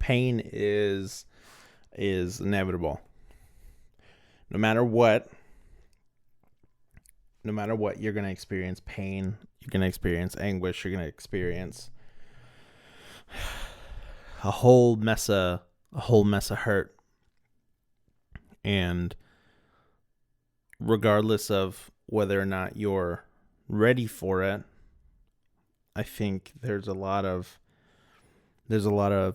pain is inevitable. No matter what, you're going to experience pain, you're going to experience anguish, you're going to experience a whole mess of hurt. And regardless of whether or not you're ready for it, I think there's a lot of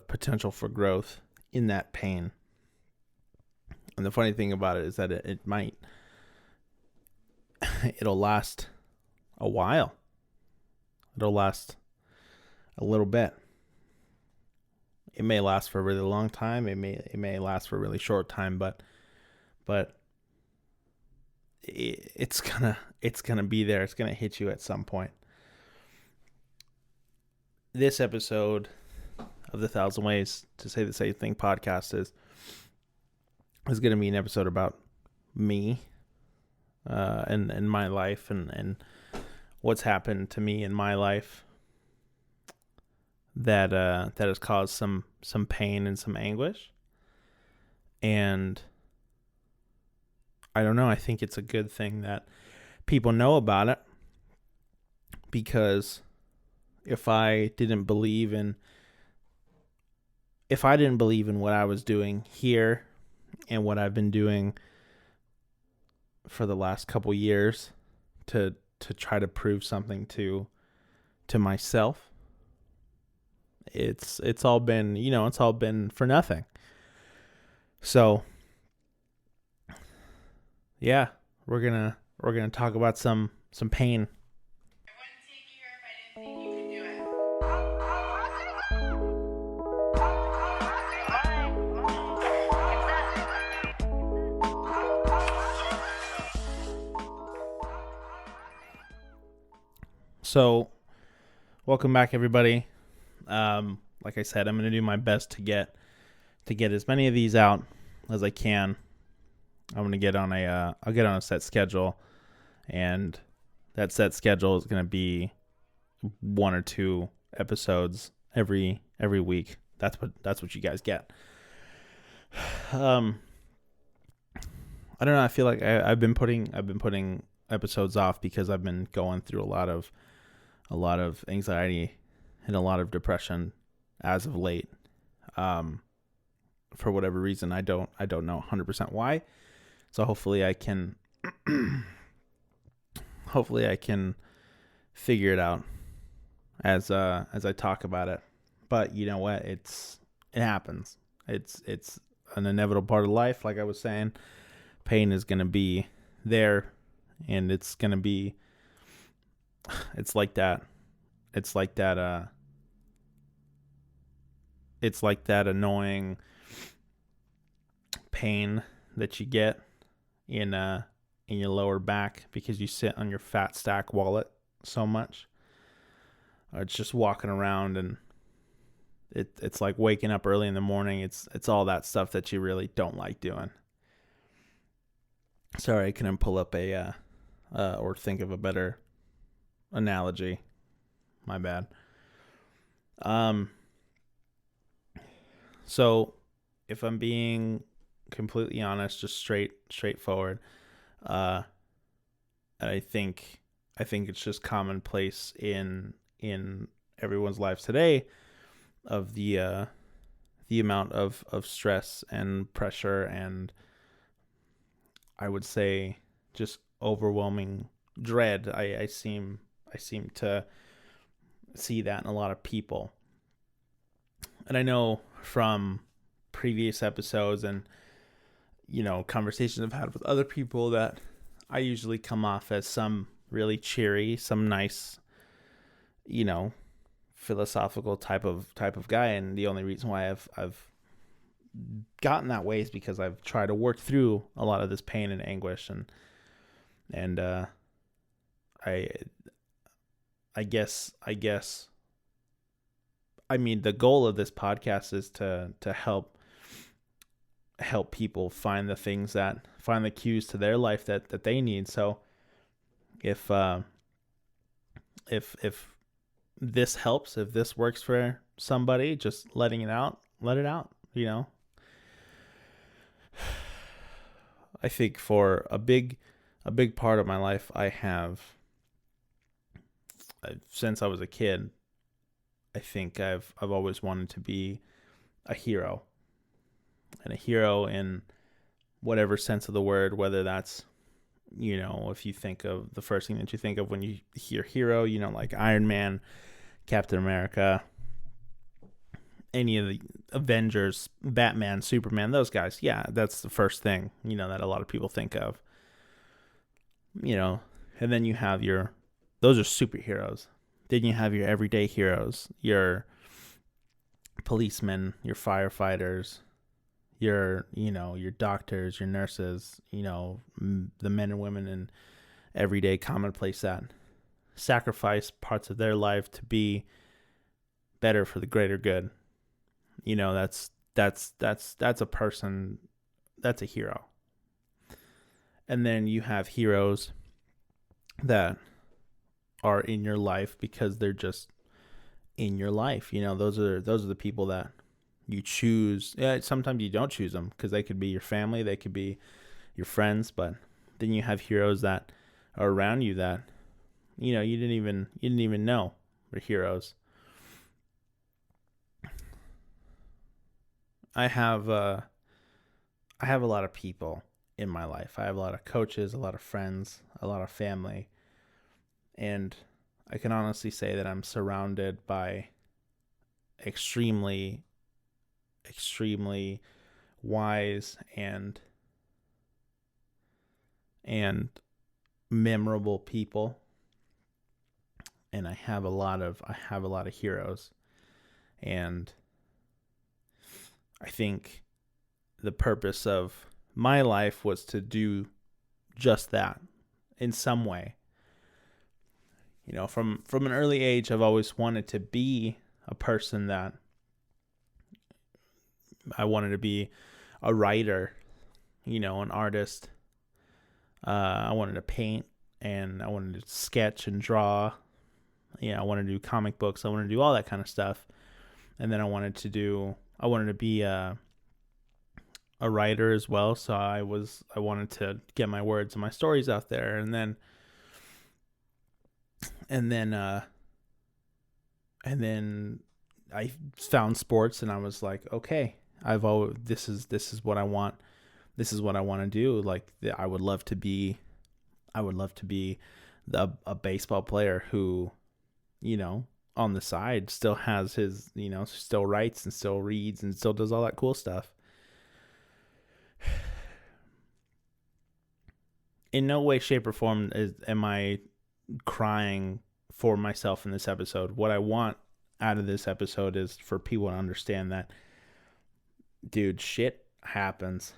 potential for growth in that pain. And the funny thing about it is that it'll last a while. It'll last a little bit. It may last for a really long time. It may last for a really short time, but it's gonna be there. It's gonna hit you at some point. This episode of the 1,000 Ways to Say the Same Thing podcast is gonna be an episode about me, and my life and what's happened to me in my life that has caused some pain and some anguish. And I don't know, I think it's a good thing that people know about it, because if I didn't believe in what I was doing here and what I've been doing for the last couple years to try to prove something to myself, it's all been for nothing. So yeah, we're gonna talk about some pain. I wouldn't take you here if I didn't think you could do it. So, welcome back, everybody. Like I said, I'm gonna do my best to get as many of these out as I can. I'm gonna get on a set schedule, and that set schedule is gonna be 1 or 2 episodes every week. That's what you guys get. I don't know. I feel like I've been putting episodes off because I've been going through a lot of anxiety and a lot of depression as of late. For whatever reason, I don't know 100% why. So hopefully I can figure it out as I talk about it. But you know what? It happens. It's an inevitable part of life. Like I was saying, pain is going to be there, and it's like that annoying pain that you get in your lower back because you sit on your fat stack wallet so much. Or it's just walking around, and it's like waking up early in the morning. It's all that stuff that you really don't like doing. Sorry, I couldn't pull up or think of a better analogy. My bad. So if I'm being completely honest, just straightforward, I think it's just commonplace in everyone's lives today of the amount of stress and pressure, and I would say just overwhelming dread. I seem to see that in a lot of people. And I know from previous episodes and, conversations I've had with other people that I usually come off as some really cheery, some nice, philosophical type of guy. And the only reason why I've gotten that way is because I've tried to work through a lot of this pain and anguish, and I guess the goal of this podcast is to help people find the cues to their life that they need. So if this helps, if this works for somebody, just letting it out, let it out, I think for a big part of my life, since I was a kid, I think I've always wanted to be a hero, and a hero in whatever sense of the word, whether that's, if you think of the first thing that you think of when you hear hero, like Iron Man, Captain America, any of the Avengers, Batman, Superman, those guys. Yeah, that's the first thing, that a lot of people think of. And then you have those are superheroes. Then you have your everyday heroes, your policemen, your firefighters, your doctors, your nurses, the men and women in everyday commonplace that sacrifice parts of their life to be better for the greater good. That's a person, that's a hero. And then you have heroes that are in your life because they're just in your life. Those are the people that you choose. Yeah, sometimes you don't choose them because they could be your family, they could be your friends, but then you have heroes that are around you that you didn't even know were heroes. I have a lot of people in my life. I have a lot of coaches, a lot of friends, a lot of family, and I can honestly say that I'm surrounded by extremely wise and memorable people, and I have a lot of heroes, and I think the purpose of my life was to do just that in some way. From an early age, I've always wanted to be a person that I wanted to be a writer, an artist. I wanted to paint, and I wanted to sketch and draw. I wanted to do comic books. I wanted to do all that kind of stuff. And then I wanted to be a writer as well. So I wanted to get my words and my stories out there. And then I found sports, and I was like, okay, this is what I want. This is what I want to do. Like, I would love to be a baseball player who, on the side still has his, still writes and still reads and still does all that cool stuff. In no way, shape, or form am I crying for myself in this episode. What I want out of this episode is for people to understand that, dude, shit happens.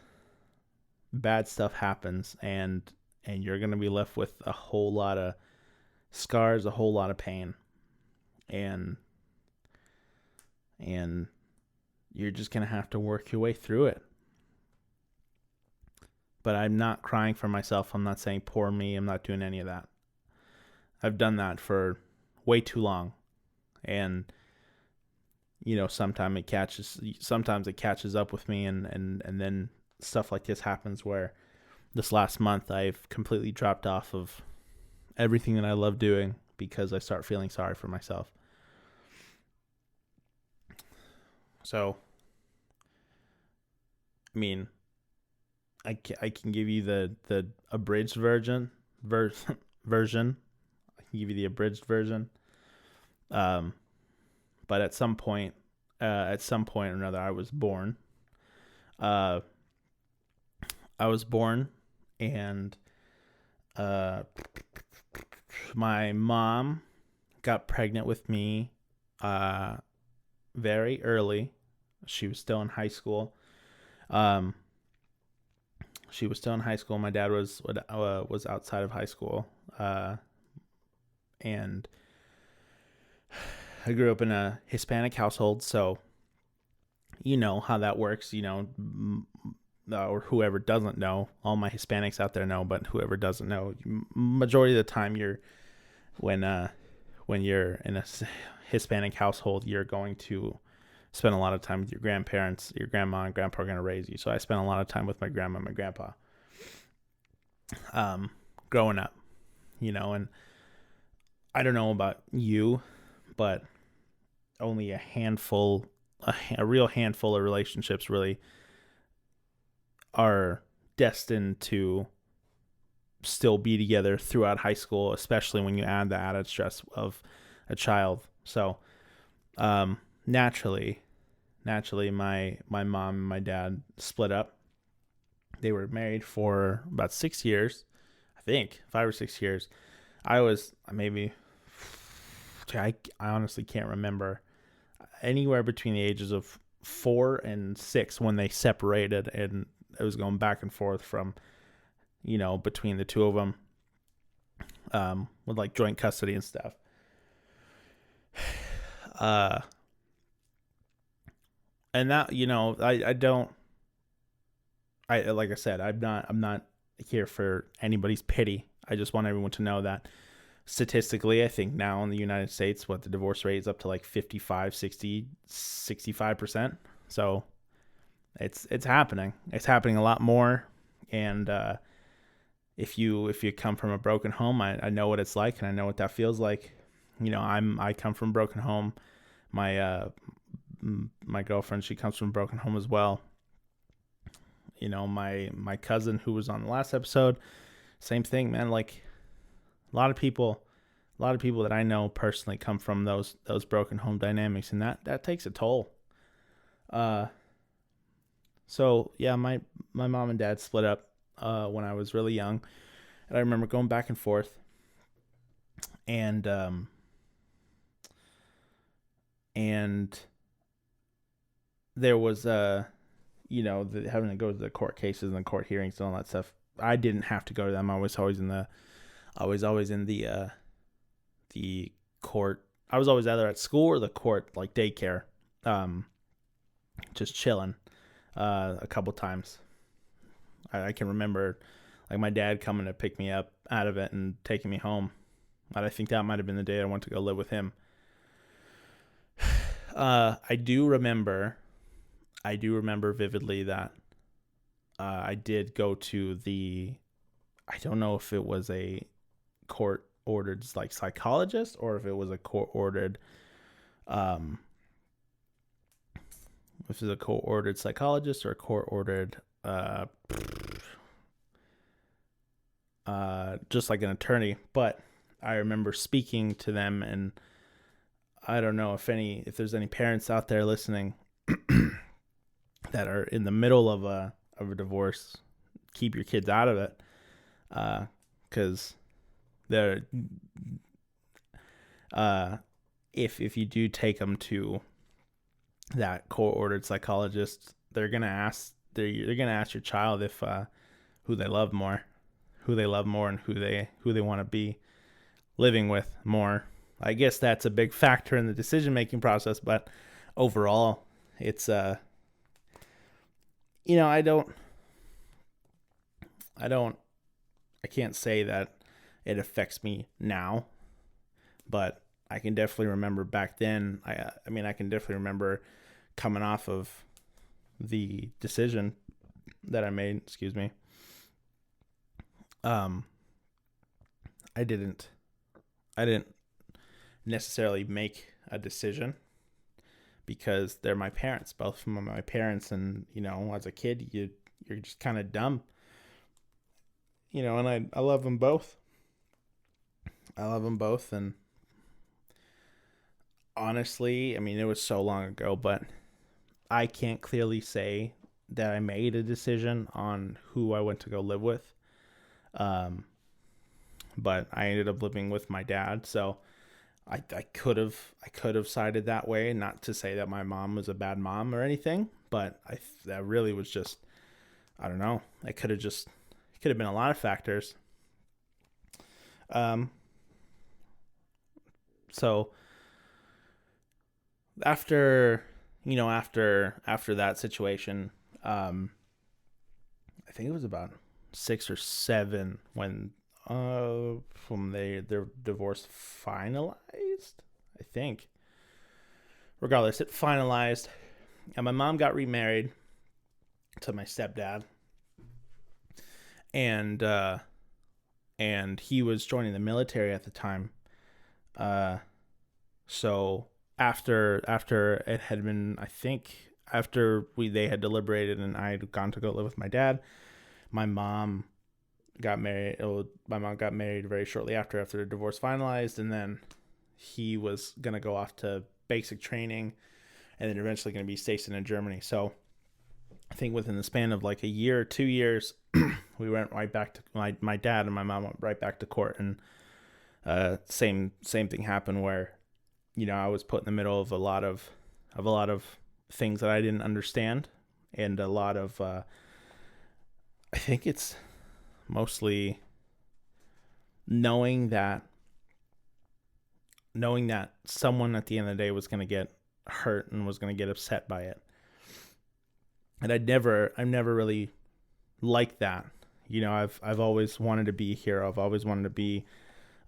Bad stuff happens, and you're going to be left with a whole lot of scars, a whole lot of pain. And you're just going to have to work your way through it. But I'm not crying for myself. I'm not saying poor me. I'm not doing any of that. I've done that for way too long. And sometimes it catches up with me, and then stuff like this happens, where this last month I've completely dropped off of everything that I love doing because I start feeling sorry for myself. So, I mean, I can give you the abridged version. I can give you the abridged version. But at some point or another, I was born. And my mom got pregnant with me very early. She was still in high school. My dad was outside of high school. And I grew up in a Hispanic household, so you know how that works, or whoever doesn't know. All my Hispanics out there know, but whoever doesn't know, majority of the time when you're in a Hispanic household, you're going to spend a lot of time with your grandparents. Your grandma and grandpa are going to raise you. So I spent a lot of time with my grandma and my grandpa growing up, and I don't know about you, but only a real handful of relationships really are destined to still be together throughout high school, especially when you add the added stress of a child. So, naturally, my mom and my dad split up. They were married for about 6 years, I think 5 or 6 years. I was maybe, I honestly can't remember, anywhere between the ages of 4 and 6 when they separated, and it was going back and forth from, between the two of them, with like joint custody and stuff. And that, like I said, I'm not here for anybody's pity. I just want everyone to know that statistically, I think now in the United States, the divorce rate is up to like 55, 60, 65%. So it's happening. It's happening a lot more. And, if you come from a broken home, I know what it's like, and I know what that feels like. I come from a broken home. My girlfriend, she comes from a broken home as well. My cousin who was on the last episode, same thing, man. Like a lot of people that I know personally come from those broken home dynamics, and that takes a toll. So yeah, my mom and dad split up when I was really young, and I remember going back and forth, and there was having to go to the court cases and the court hearings and all that stuff. I didn't have to go to them. I was always in the court. I was always either at school or the court, like daycare, just chilling a couple times. I can remember like my dad coming to pick me up out of it and taking me home. And I think that might have been the day I went to go live with him. I do remember vividly that I did go to I don't know if it was a court ordered like psychologist or if it was a court ordered if it's a court ordered psychologist or a court ordered just like an attorney. But I remember speaking to them, and I don't know if there's any parents out there listening that are in the middle of a divorce. Keep your kids out of it, because they're if you do take them to that court-ordered psychologist, they're gonna ask your child if who they love more, and who they want to be living with more. I guess that's a big factor in the decision-making process, but overall, it's I can't say that it affects me now, but I can definitely remember back then. I can definitely remember coming off of the decision that I made. Excuse me. I didn't necessarily make a decision because they're my parents, both of them are my parents, and as a kid you're just kind of dumb, and I love them both. And honestly, it was so long ago, but I can't clearly say that I made a decision on who I went to go live with. But I ended up living with my dad, so I could have sided that way. Not to say that my mom was a bad mom or anything, but that really was just, I don't know. It could have been a lot of factors. So after that situation, I think it was about 6 or 7 when from their divorce finalized, I think. regardless, it finalized, and my mom got remarried to my stepdad, and he was joining the military at the time. So after it had been, I think after they had deliberated and I had gone to go live with my dad, my mom got married. My mom got married very shortly after the divorce finalized, and then he was gonna go off to basic training, and then eventually gonna be stationed in Germany. So I think within the span of like a year or 2 years, we went right back to my dad and my mom went right back to court, and same thing happened where, I was put in the middle of a lot of things that I didn't understand, and a lot of I think it's mostly knowing that someone at the end of the day was going to get hurt and was going to get upset by it. And I've never really liked that. I've always wanted to be a hero. I've always wanted to be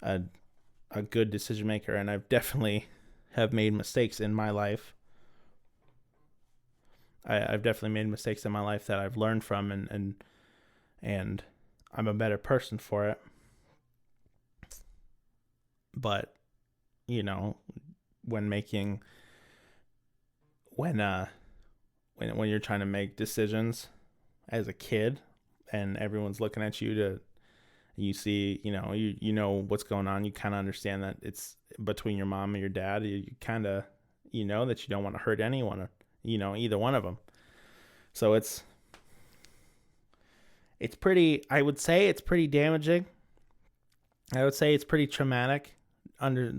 a good decision maker, and I've definitely have made mistakes in my life. I've definitely made mistakes in my life that I've learned from, and I'm a better person for it. But when you're trying to make decisions as a kid, and everyone's looking at you you see, you know what's going on. You kind of understand that it's between your mom and your dad. You kind of, that you don't want to hurt anyone, either one of them. So it's pretty, I would say it's pretty damaging. I would say it's pretty traumatic under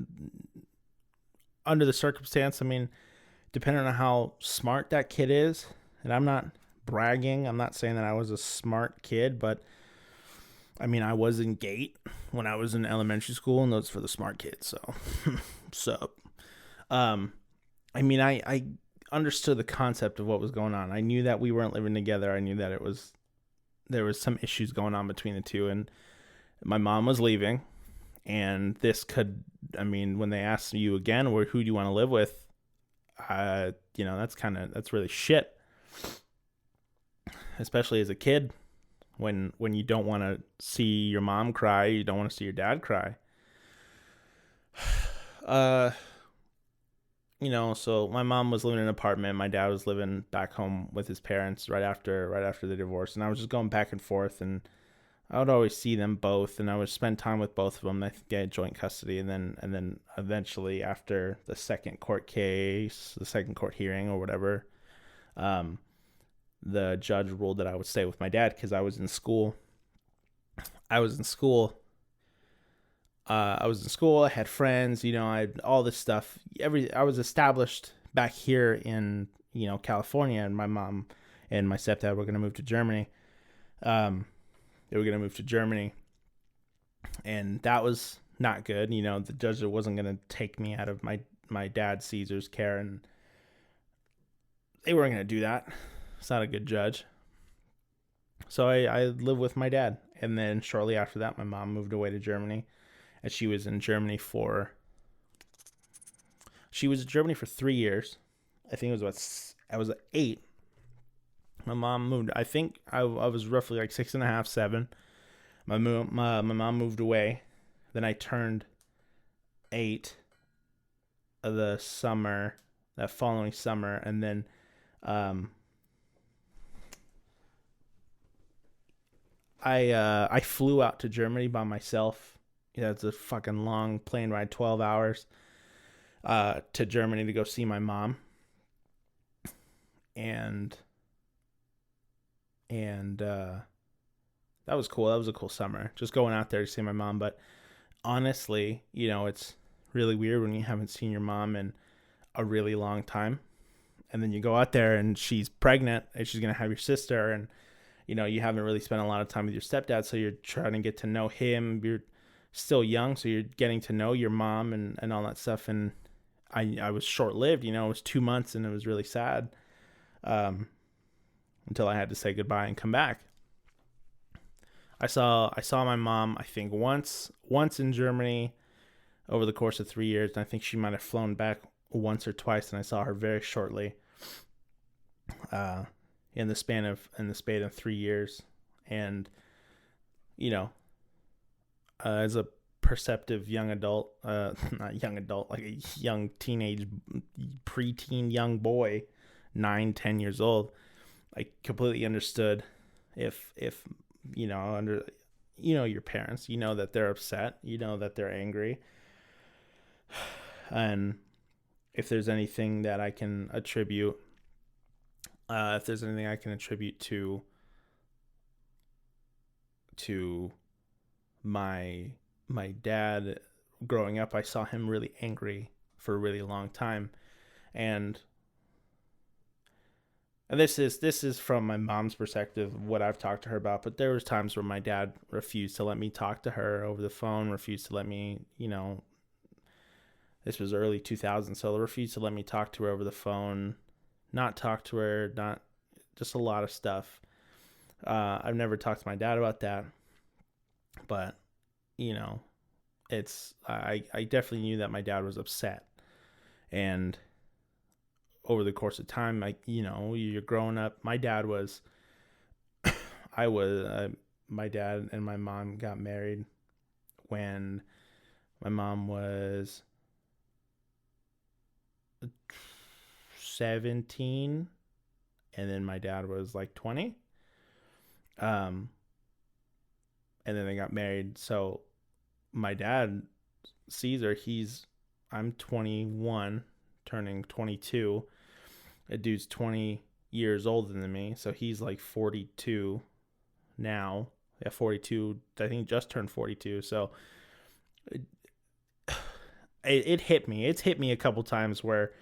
the circumstance. I mean, depending on how smart that kid is, and I'm not bragging. I'm not saying that I was a smart kid, but I mean, I was in GATE when I was in elementary school, and those for the smart kids. So, I mean, I understood the concept of what was going on. I knew that we weren't living together. I knew that there was some issues going on between the two, and my mom was leaving, and this could, I mean, when they asked you again, who do you want to live with? That's really shit, especially as a kid. When you don't want to see your mom cry, you don't want to see your dad cry. So my mom was living in an apartment. My dad was living back home with his parents right after the divorce. And I was just going back and forth, and I would always see them both, and I would spend time with both of them. I think they had joint custody. And then eventually, after the second court hearing or whatever, the judge ruled that I would stay with my dad because I was in school. I had friends, I had all this stuff. I was established back here in, California, and my mom and my stepdad were going to move to Germany. They were going to move to Germany, and that was not good. The judge wasn't going to take me out of my dad Caesar's care, and they weren't going to do that. It's not a good judge. So I lived with my dad. And then shortly after that, my mom moved away to Germany. And she was in Germany for 3 years. I think I was 8. My mom moved. I think I was roughly like 6.5, 7. My mom moved away. Then I turned 8 that following summer. And then I flew out to Germany by myself. It's a fucking long plane ride, 12 hours to Germany to go see my mom. And that was cool. That was a cool summer, just going out there to see my mom. But honestly, it's really weird when you haven't seen your mom in a really long time. And then you go out there and she's pregnant and she's going to have your sister, and you haven't really spent a lot of time with your stepdad, so you're trying to get to know him. You're still young, so you're getting to know your mom and all that stuff. And I was short-lived, it was 2 months, and it was really sad until I had to say goodbye and come back. I saw my mom, I think, once in Germany over the course of 3 years, and I think she might have flown back once or twice, and I saw her very shortly. In the span of 3 years, and as a perceptive young adult, not young adult, like a young teenage, preteen young boy, 9-10 years old, I completely understood if under your parents, that they're upset, that they're angry, and if there's anything that I can attribute to my dad growing up, I saw him really angry for a really long time, and this is from my mom's perspective, what I've talked to her about. But there was times where my dad refused to let me talk to her over the phone, refused to let me, this was early 2000s, so they refused to let me talk to her over the phone, not talk to her, not just a lot of stuff. I've never talked to my dad about that, but I definitely knew that my dad was upset, and over the course of time, you're growing up. My dad was, my dad and my mom got married when my mom was 17, and then my dad was like 20. And then they got married. So my dad, Caesar, I'm 21, turning 22. A dude's 20 years older than me, so he's like 42 now. Yeah, 42. I think just turned 42. So it hit me. It's hit me a couple times where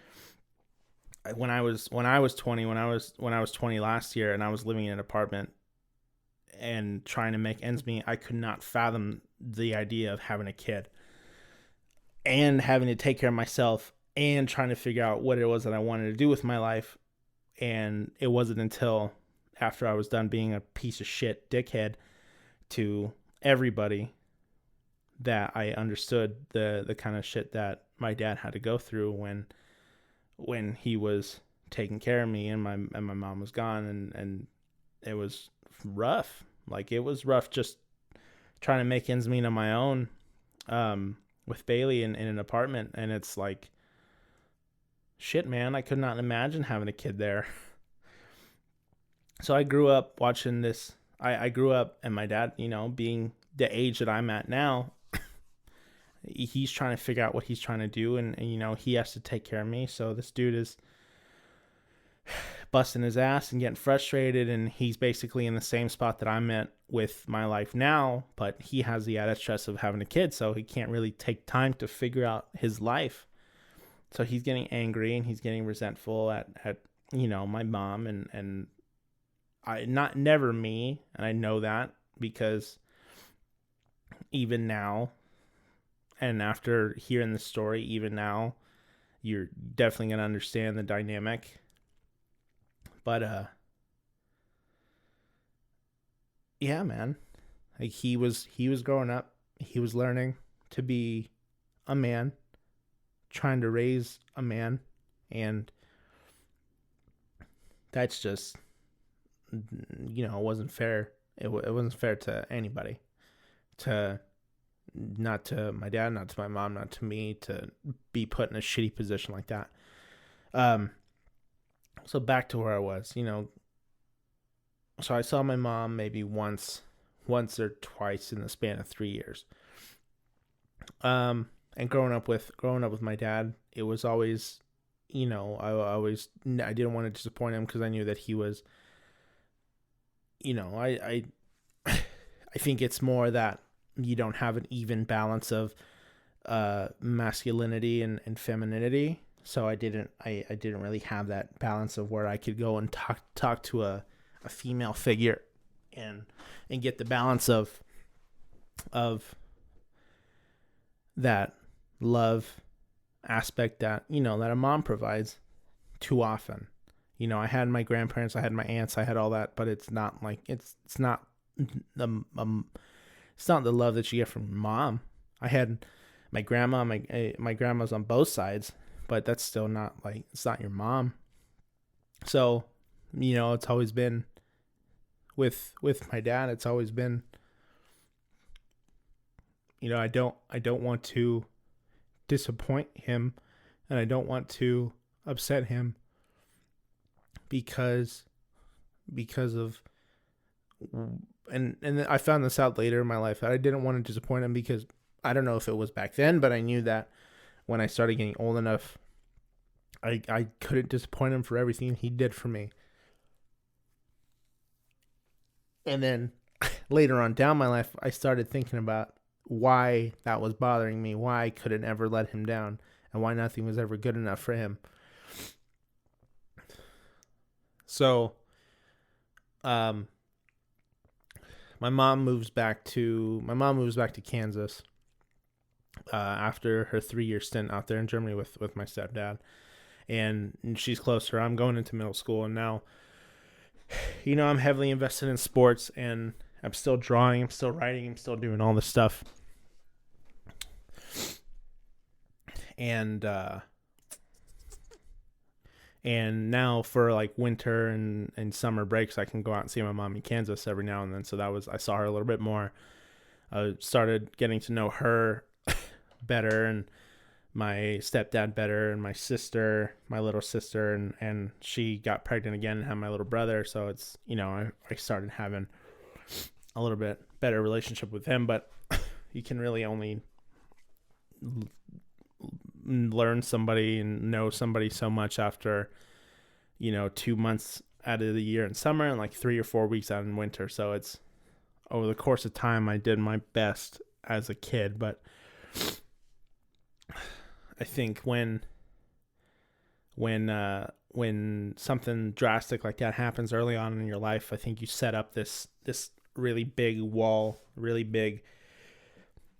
when I was 20 last year, and I was living in an apartment and trying to make ends meet, I could not fathom the idea of having a kid and having to take care of myself and trying to figure out what it was that I wanted to do with my life. And it wasn't until after I was done being a piece of shit dickhead to everybody that I understood the kind of shit that my dad had to go through when he was taking care of me and my mom was gone, and it was rough. Like, it was rough just trying to make ends meet on my own, with Bailey in an apartment. And it's like, shit, man, I could not imagine having a kid there. So I grew up watching this. I grew up, and my dad, being the age that I'm at now, he's trying to figure out what he's trying to do, and he has to take care of me. So this dude is busting his ass and getting frustrated, and he's basically in the same spot that I'm at with my life now, but he has the added stress of having a kid, so he can't really take time to figure out his life. So he's getting angry and he's getting resentful at my mom, and never me, and I know that, because even now, and after hearing the story, even now, you're definitely going to understand the dynamic. But yeah, man, like, he was growing up, he was learning to be a man, trying to raise a man, and that's just, it wasn't fair. It wasn't fair to anybody, not to my dad, not to my mom, not to me, to be put in a shitty position like that. So back to where I was, so I saw my mom maybe once or twice in the span of 3 years. And growing up with my dad, it was always, I didn't want to disappoint him, because I knew that he was, I think it's more that you don't have an even balance of masculinity and femininity. So I didn't really have that balance of where I could go and talk to a female figure and get the balance of that love aspect that that a mom provides too often. I had my grandparents, I had my aunts, I had all that, but it's not like it's not the love that you get from mom. I had my grandma, my grandma's on both sides, but that's still not like, it's not your mom. So, it's always been with my dad. It's always been, I don't want to disappoint him, and I don't want to upset him because of, and I found this out later in my life, that I didn't want to disappoint him because I don't know if it was back then, but I knew that when I started getting old enough, I couldn't disappoint him for everything he did for me. And then later on down my life, I started thinking about why that was bothering me, why I couldn't ever let him down, and why nothing was ever good enough for him. So, my mom moves back to Kansas after her 3-year stint out there in Germany with my stepdad, and she's closer. I'm going into middle school, and now, I'm heavily invested in sports, and I'm still drawing, I'm still writing, I'm still doing all this stuff. And now for like winter and summer breaks, I can go out and see my mom in Kansas every now and then. So I saw her a little bit more. I started getting to know her better, and my stepdad better, and my little sister, and she got pregnant again and had my little brother. So it's, I started having a little bit better relationship with him, but you can really only learn somebody and know somebody so much after 2 months out of the year in summer and like 3 or 4 weeks out in winter. So it's over the course of time, I did my best as a kid, but I think when something drastic like that happens early on in your life, I think you set up this really big wall, really big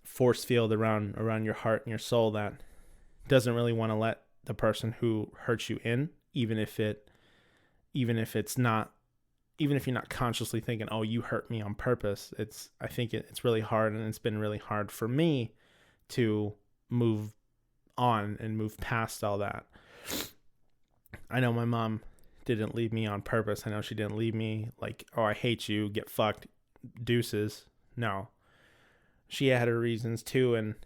force field around your heart and your soul that doesn't really want to let the person who hurts you in, even if you're not consciously thinking, oh, you hurt me on purpose. I think it's really hard, and it's been really hard for me to move on and move past all that. I know my mom didn't leave me on purpose. I know she didn't leave me like, oh, I hate you, get fucked, deuces. No. She had her reasons too, and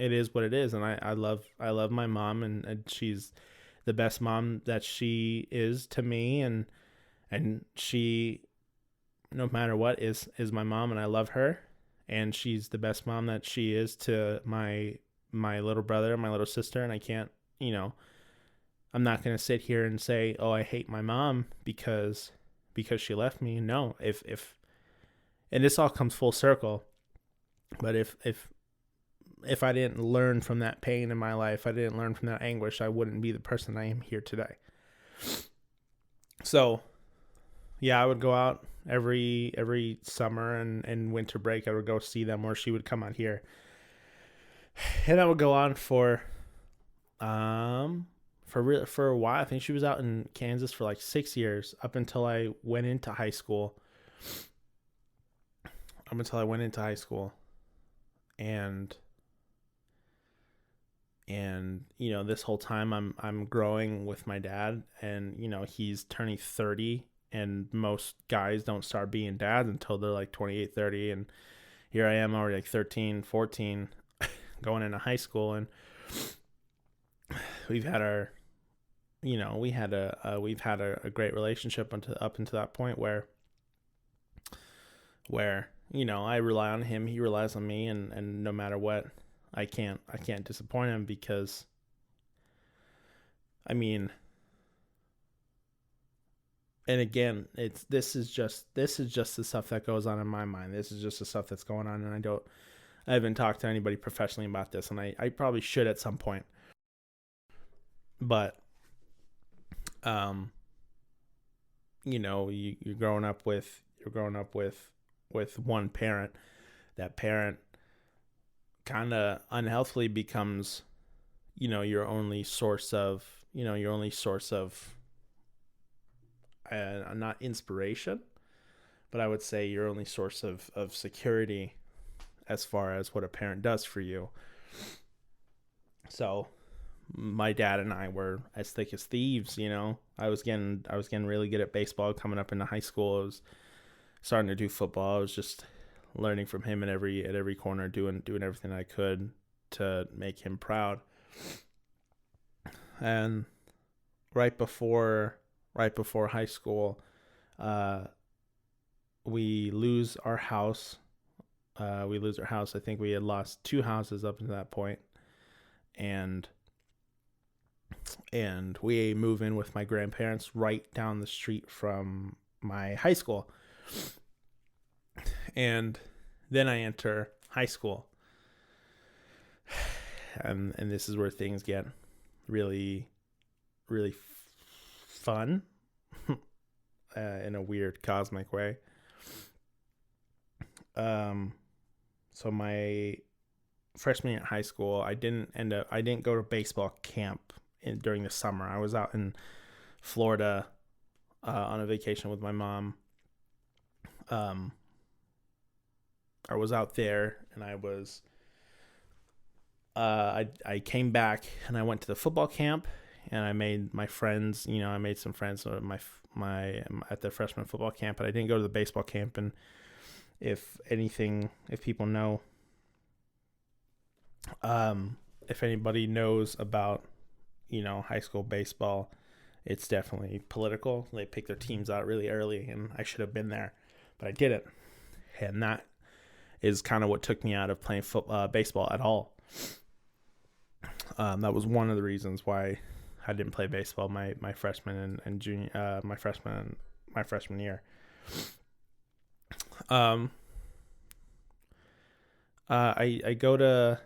it is what it is, and I love my mom, and she's the best mom that she is to me, and she, no matter what, is my mom, and I love her, and she's the best mom that she is to my little brother, my little sister, and I can't, I'm not going to sit here and say, oh, I hate my mom because she left me. No, if and this all comes full circle, but if I didn't learn from that pain in my life, I didn't learn from that anguish, I wouldn't be the person I am here today. So, yeah, I would go out every summer and winter break. I would go see them, or she would come out here, and I would go on for a while. I think she was out in Kansas for like 6 years, up until I went into high school. And this whole time I'm growing with my dad, and he's turning 30, and most guys don't start being dads until they're like 28, 30, and here I am already like 13, 14 going into high school, and we've had a great relationship up until that point where I rely on him, he relies on me, and no matter what, I can't disappoint him, because and again, this is just the stuff that goes on in my mind. This is just the stuff that's going on, and I haven't talked to anybody professionally about this, and I probably should at some point. But you're growing up with one parent. That parent kind of unhealthily becomes your only source of not inspiration, but I would say your only source of security as far as what a parent does for you. So my dad and I were as thick as thieves. I was getting really good at baseball coming up into high school. I was starting to do football. I was just learning from him at every corner, doing everything I could to make him proud. And right before high school, uh, we lose our house. I think we had lost two houses up to that point, and we move in with my grandparents right down the street from my high school. And then I enter high school, and this is where things get really, really fun in a weird cosmic way. So my freshman year at high school, I didn't go to baseball camp during the summer. I was out in Florida on a vacation with my mom. I was out there, and I came back, and I went to the football camp, and I made my friends. I made some friends at at the freshman football camp, but I didn't go to the baseball camp. And if people know, if anybody knows about, high school baseball, it's definitely political. They pick their teams out really early, and I should have been there, but I didn't. And that is kind of what took me out of playing baseball at all. That was one of the reasons why I didn't play baseball my freshman and junior my freshman year. I go to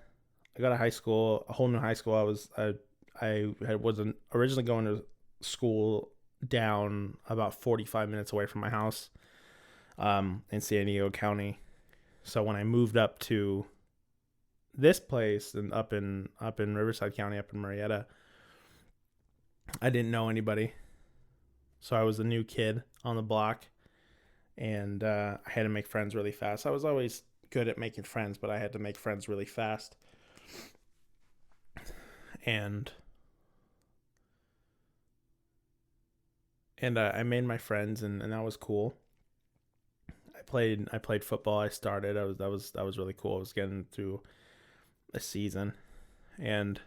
high school, a whole new high school. I wasn't originally going to school down about 45 minutes away from my house, in San Diego County. So when I moved up to this place and up in Riverside County, up in Marietta, I didn't know anybody. So I was a new kid on the block, and I had to make friends really fast. I was always good at making friends, but I had to make friends really fast. And I made my friends, and that was cool. I played football. I started. That was really cool. I was getting through a season, and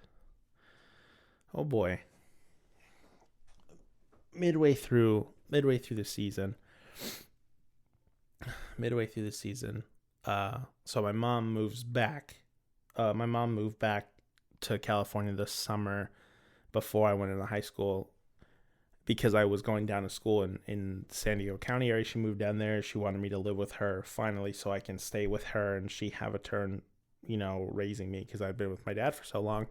oh boy, midway through the season, so my mom moves back. My mom moved back to California this summer before I went into high school, because I was going down to school in San Diego County area. She moved down there. She wanted me to live with her finally, so I can stay with her and she have a turn, raising me, because I've been with my dad for so long.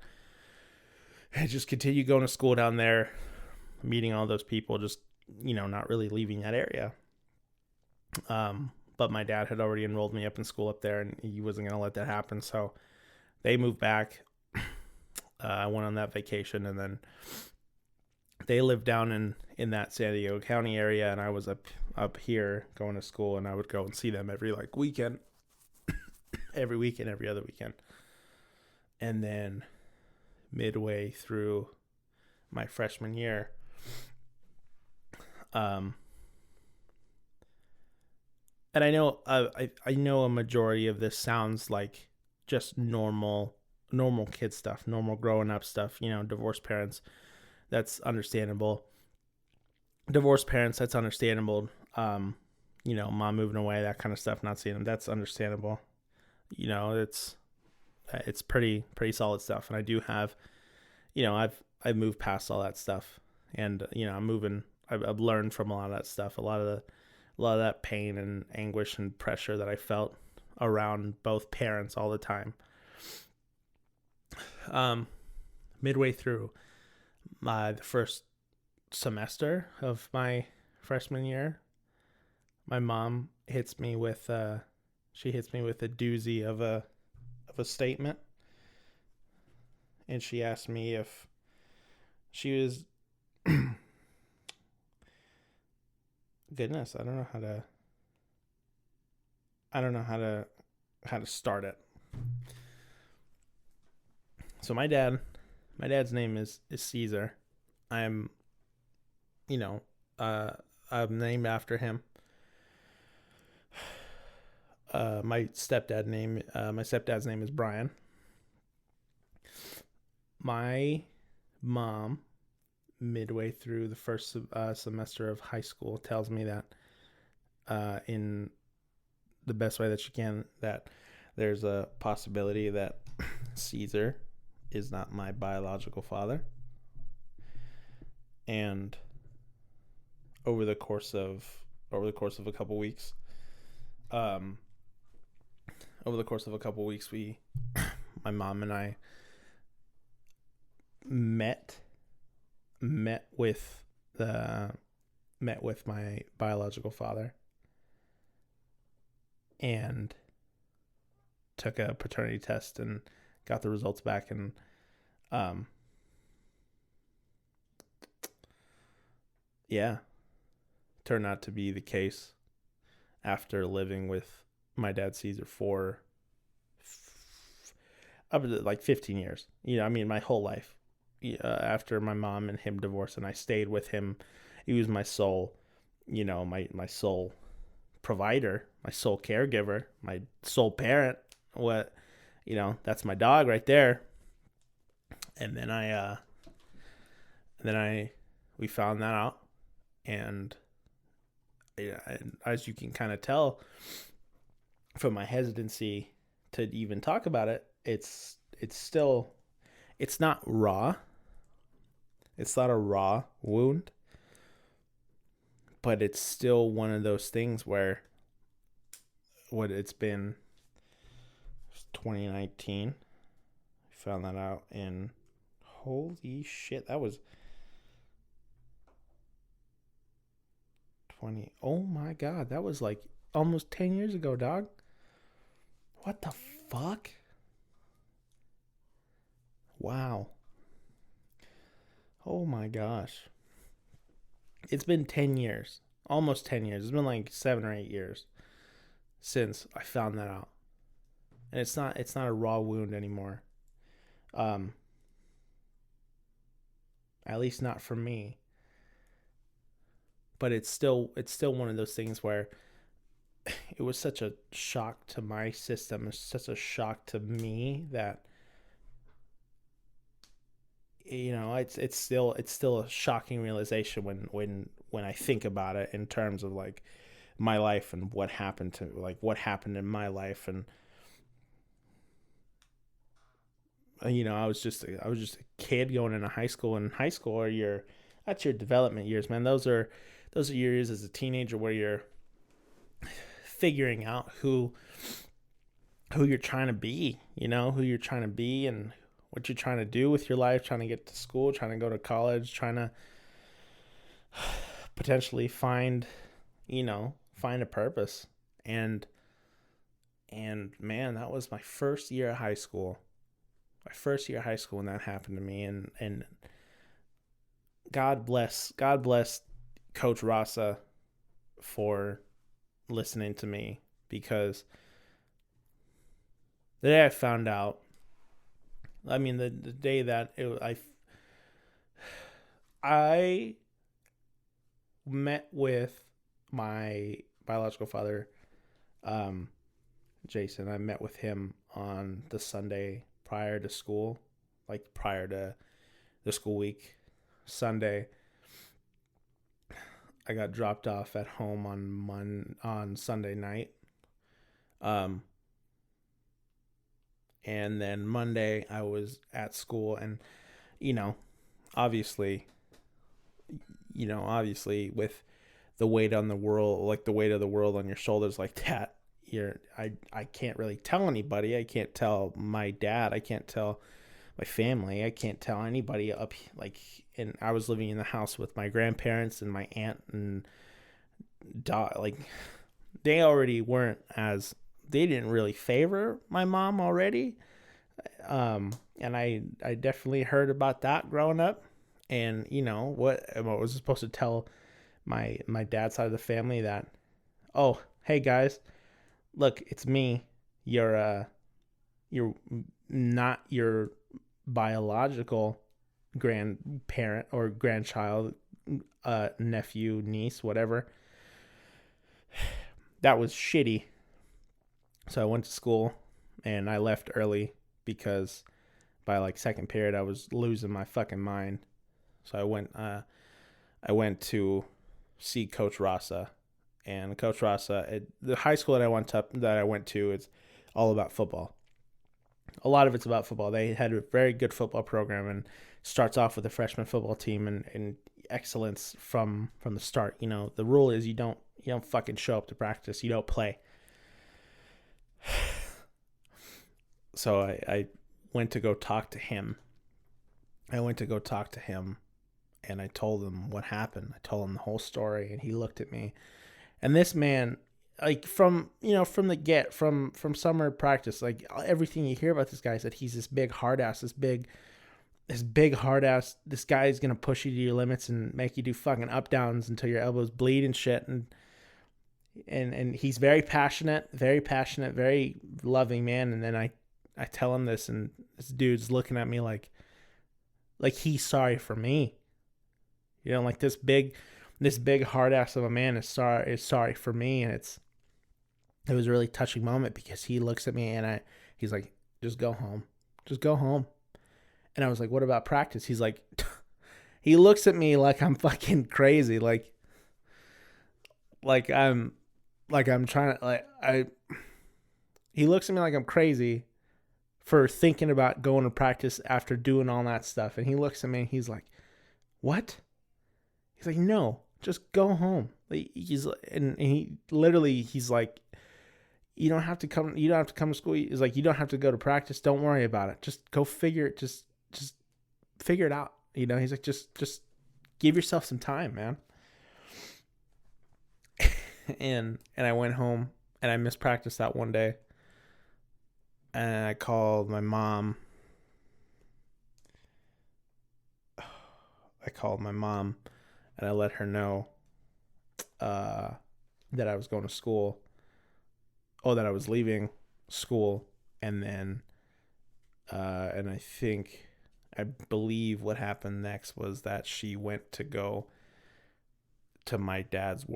I just continued going to school down there, meeting all those people, just, not really leaving that area. But my dad had already enrolled me up in school up there, and he wasn't going to let that happen. So they moved back. I went on that vacation, and then they lived down in that San Diego County area, and I was up here going to school, and I would go and see them every weekend, every weekend, every other weekend. And then midway through my freshman year, and I know I know a majority of this sounds like just normal kid stuff, normal growing up stuff, divorced parents. That's understandable. Divorced parents, that's understandable. Mom moving away, that kind of stuff, not seeing them, that's understandable. It's pretty solid stuff. And I do have, I've moved past all that stuff, and I'm moving. I've learned from a lot of that stuff, a lot of that pain and anguish and pressure that I felt around both parents all the time. Midway through the first semester of my freshman year, my mom hits me with a doozy of a statement, and she asked me if she was goodness, I don't know how to start it. So my dad My dad's name is Caesar. I'm, you know, uh, I'm named after him. My stepdad's name is Brian. My mom, midway through the first semester of high school, tells me that in the best way that she can, that there's a possibility that Caesar is not my biological father. And over the course of a couple weeks, um, we, my mom and I, met with my biological father and took a paternity test and got the results back, and yeah, turned out to be the case after living with my dad Caesar for up to like 15 years. My whole life. After my mom and him divorced, and I stayed with him. He was my sole, my sole provider, my sole caregiver, my sole parent. That's my dog right there. And then we found that out, and as you can kind of tell from my hesitancy to even talk about it, it's not raw. It's not a raw wound, but it's still one of those things where it's been 2019. I found that out in, holy shit, that was 20. Oh my God, that was like almost 10 years ago, dog. What the fuck? Wow. Oh my gosh. It's been 10 years. Almost 10 years. It's been like 7 or 8 years since I found that out. And it's not a raw wound anymore. At least not for me. But it's still one of those things where it was such a shock to my system, it's such a shock to me that it's still a shocking realization when I think about it in terms of like my life and what happened in my life. And I was just a kid going into high school, and high school that's your development years, man. Those are years as a teenager where you're figuring out who you're trying to be, who you're trying to be and what you're trying to do with your life, trying to get to school, trying to go to college, trying to potentially find a purpose. And man, that was my first year of high school. When that happened to me, and God bless Coach Rasa for listening to me, because the day I found out, the day that I met with my biological father, Jason. I met with him on the Sunday prior to school, like prior to the school week. Sunday, I got dropped off at home on Sunday night. And then Monday I was at school, and obviously with the weight on the world, like the weight of the world on your shoulders like that, I can't really tell anybody. I can't tell my dad. I can't tell my family. I can't tell anybody up, and I was living in the house with my grandparents and my aunt and they already they didn't really favor my mom already. And I definitely heard about that growing up. And what was I supposed to tell my dad's side of the family? That, oh, hey guys, look, it's me. You're not your biological grandparent or grandchild, nephew, niece, whatever. That was shitty. So I went to school and I left early because by like second period I was losing my fucking mind. So I went to see Coach Rasa, and Coach Rasa, the high school that I went to, is all about football. A lot of it's about football. They had a very good football program, and starts off with a freshman football team and excellence from the start. You know, the rule is you don't fucking show up to practice. You don't play. So I went to go talk to him. And I told him what happened. I told him the whole story, and he looked at me. And this man, like from summer practice, like everything you hear about this guy is that he's this big hard ass, this big hard ass. This guy is gonna push you to your limits and make you do fucking up downs until your elbows bleed and shit. And he's very passionate, very loving man. And then I tell him this, and this dude's looking at me like he's sorry for me. You know, like this big hard ass of a man is sorry for me. And it was a really touching moment because he looks at me and he's like, just go home. And I was like, what about practice? He's like, he looks at me like I'm fucking crazy. Like I'm trying to, he looks at me like I'm crazy for thinking about going to practice after doing all that stuff. And he looks at me and he's like, what? He's like, no, just go home. He's like, you don't have to come to school. He's like, you don't have to go to practice. Don't worry about it. Just go figure it. Just figure it out. You know, he's like, just give yourself some time, man. and I went home and I missed practice that one day. And I called my mom. And I let her know that I was going to school. Oh, that I was leaving school. And then, and I believe what happened next was that she went to go to my dad's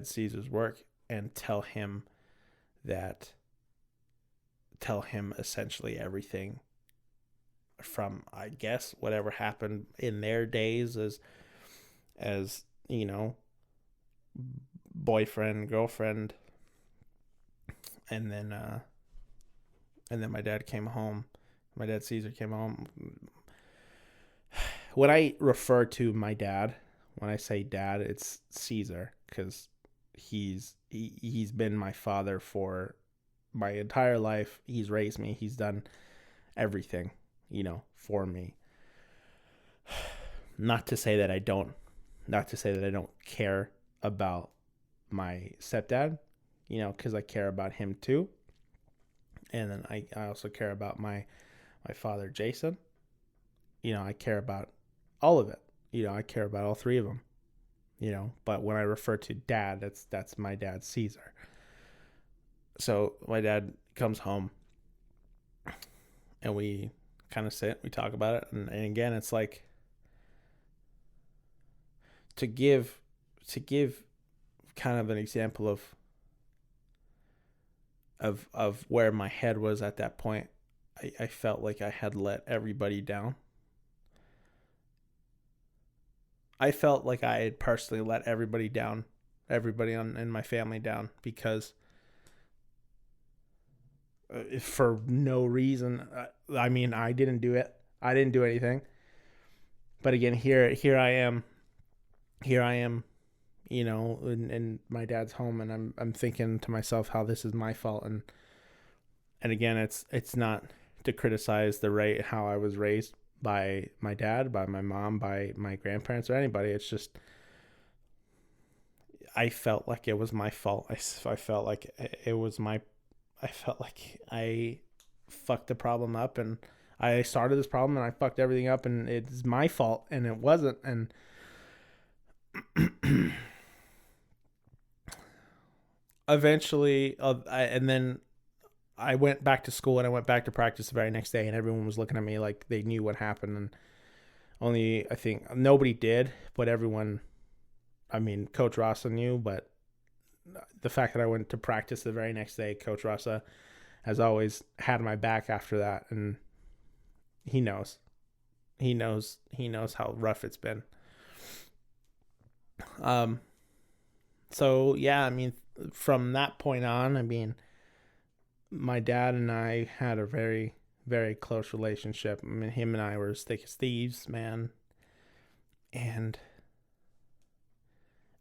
Caesar's work, and tell him essentially everything from, I guess, whatever happened in their days as you know, boyfriend, girlfriend. And then my dad came home. My dad Caesar came home. When I refer to my dad, when I say dad, it's Caesar, because he's been my father for my entire life. He's raised me. He's done everything, you know, for me. Not to say that I don't care about my stepdad, you know, because I care about him too. And then I also care about my father, Jason. You know, I care about all of it. You know, I care about all three of them. You know, but when I refer to dad, that's my dad, Caesar. So my dad comes home and we kind of sit, we talk about it. And again, it's like to give kind of an example of where my head was at that point. I felt like I had let everybody down. I felt like I had personally let everybody down, in my family down, because for no reason. I mean, I didn't do it. I didn't do anything. But again, here I am, you know, in my dad's home, and I'm thinking to myself how this is my fault. And again, it's not to criticize how I was raised by my dad, by my mom, by my grandparents, or anybody. It's just, I felt like it was my fault. I felt like I fucked the problem up, and I started this problem and I fucked everything up, and it's my fault, and it wasn't. And eventually, and then I went back to school and I went back to practice the very next day, and everyone was looking at me like they knew what happened. And only, I think, nobody did, but everyone, I mean, Coach Rasa knew, but the fact that I went to practice the very next day, Coach Rasa has always had my back after that. And he knows. He knows how rough it's been. So yeah, I mean, from that point on, I mean, my dad and I had a very, very close relationship. I mean, him and I were as thick as thieves, man. And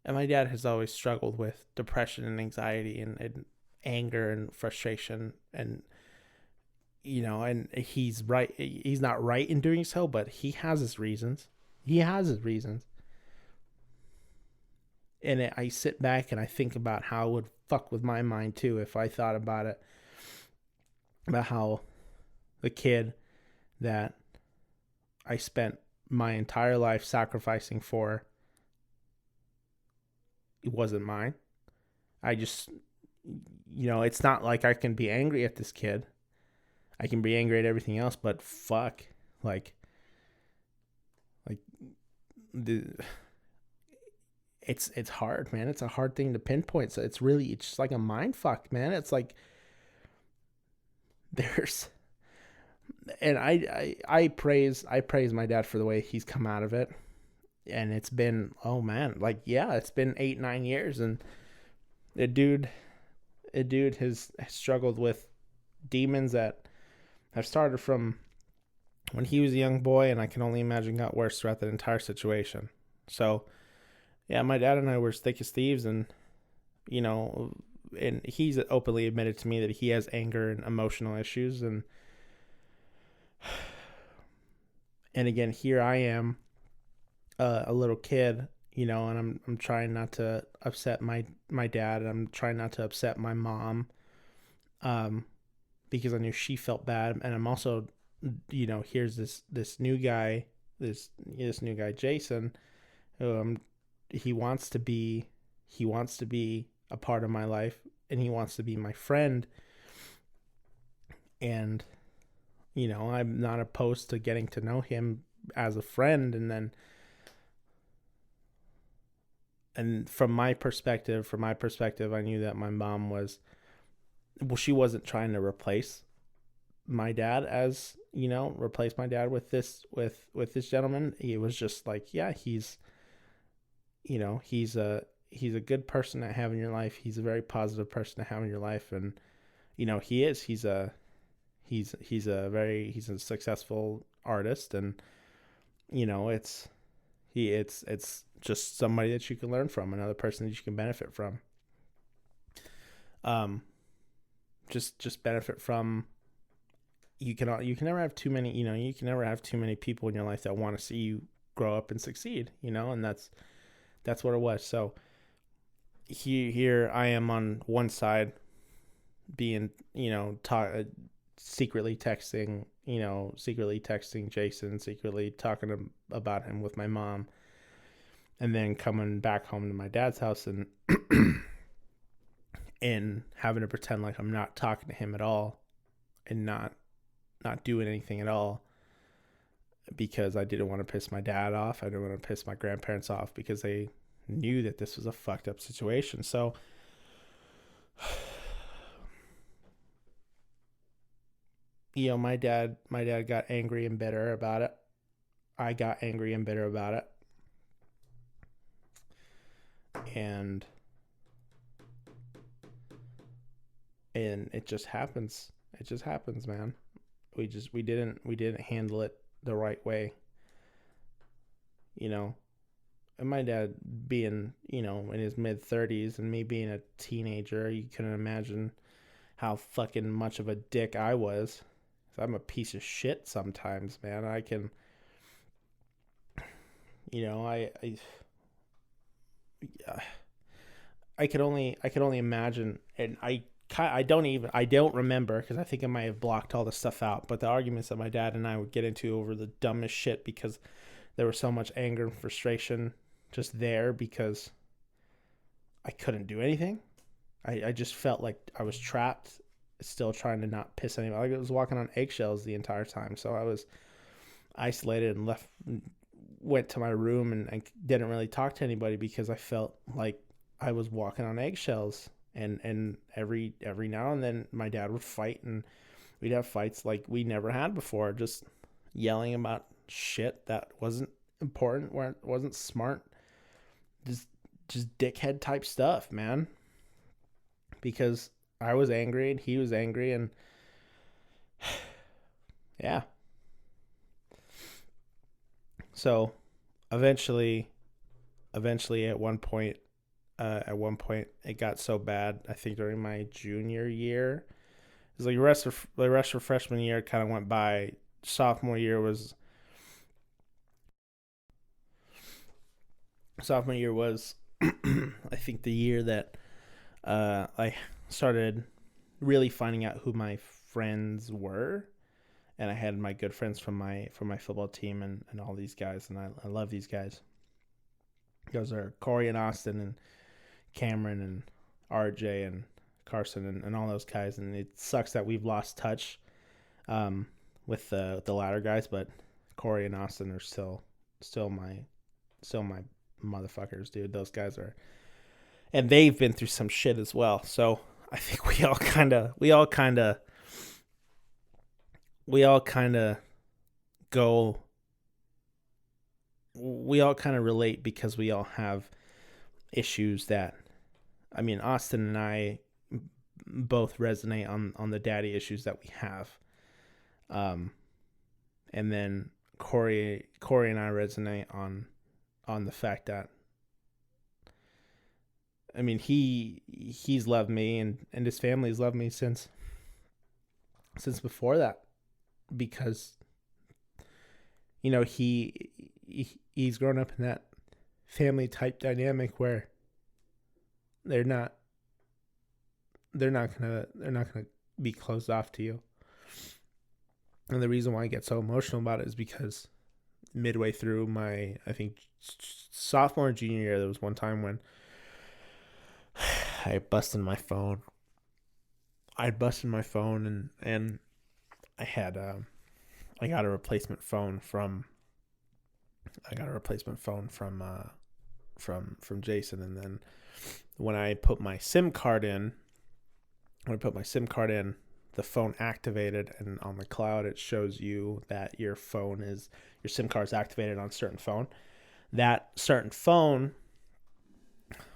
my dad has always struggled with depression and anxiety and anger and frustration. And, you know, and he's right. He's not right in doing so, but he has his reasons. And I sit back and I think about how it would fuck with my mind too if I thought about it. About how the kid that I spent my entire life sacrificing for, it wasn't mine. I just, you know, it's not like I can be angry at this kid. I can be angry at everything else, but fuck, like the, it's hard, man. It's a hard thing to pinpoint. So it's just like a mind fuck, man. It's like there's, and I praise my dad for the way he's come out of it. And it's been, oh man, like, yeah, it's been 8-9 years, and a dude has struggled with demons that have started from when he was a young boy, and I can only imagine got worse throughout the entire situation. So yeah, my dad and I were as thick as thieves, and, you know, and he's openly admitted to me that he has anger and emotional issues, and again, here I am, a little kid, you know, and I'm trying not to upset my dad, and I'm trying not to upset my mom, because I knew she felt bad, and I'm also, you know, here's this new guy, this new guy Jason, who he wants to be a part of my life, and he wants to be my friend, and, you know, I'm not opposed to getting to know him as a friend, and from my perspective, I knew that my mom was, well, she wasn't trying to replace my dad replace my dad with this gentleman. He was just like, yeah, he's a good person to have in your life. He's a very positive person to have in your life. And, you know, he's a successful artist, and, you know, it's just somebody that you can learn from, another person that you can benefit from. Just benefit from. You can never have too many, you can never have too many people in your life that want to see you grow up and succeed, and that's what it was. So here I am on one side being, secretly texting Jason, secretly talking about him with my mom, and then coming back home to my dad's house and and having to pretend like I'm not talking to him at all, and not doing anything at all, because I didn't want to piss my dad off. I didn't want to piss my grandparents off, because they knew that this was a fucked up situation. So my dad got angry and bitter about it. I got angry and bitter about it. And it just happens. It just happens, man. We didn't handle it the right way. And my dad being, in his mid-30s, and me being a teenager, you couldn't imagine how fucking much of a dick I was. I'm a piece of shit sometimes, man. I can, I could only imagine, and I don't remember, because I think I might have blocked all the stuff out, but the arguments that my dad and I would get into over the dumbest shit, because there was so much anger and frustration just there, because I couldn't do anything. I just felt like I was trapped still trying to not piss anybody. Like I was walking on eggshells the entire time. So I was isolated and went to my room, and I didn't really talk to anybody because I felt like I was walking on eggshells. And every now and then my dad would fight, and we'd have fights like we never had before, just yelling about shit that wasn't important, wasn't smart, just dickhead type stuff, man. Because I was angry and he was angry, and yeah. So eventually at one point it got so bad, I think during my junior year. It was like the rest of freshman year kind of went by. Sophomore year was I think the year that I started really finding out who my friends were, and I had my good friends from my football team, and all these guys, and I love these guys. Those are Corey and Austin and Cameron and RJ and Carson and all those guys, and it sucks that we've lost touch with the latter guys, but Corey and Austin are still my motherfuckers, dude. Those guys are, and they've been through some shit as well. So I think we all kind of relate, because we all have issues that, I mean, Austin and I both resonate on the daddy issues that we have. And then Corey and I resonate on the fact that, I mean, he's loved me, and his family's loved me since before that, because, you know, he's grown up in that family type dynamic where they're not gonna be closed off to you. And the reason why I get so emotional about it is because midway through my, I think, sophomore and junior year, there was one time when I busted my phone. And I had I got a replacement phone from Jason. And then when I put my SIM card in, the phone activated, and on the cloud it shows you that your SIM card is activated on a certain phone. That certain phone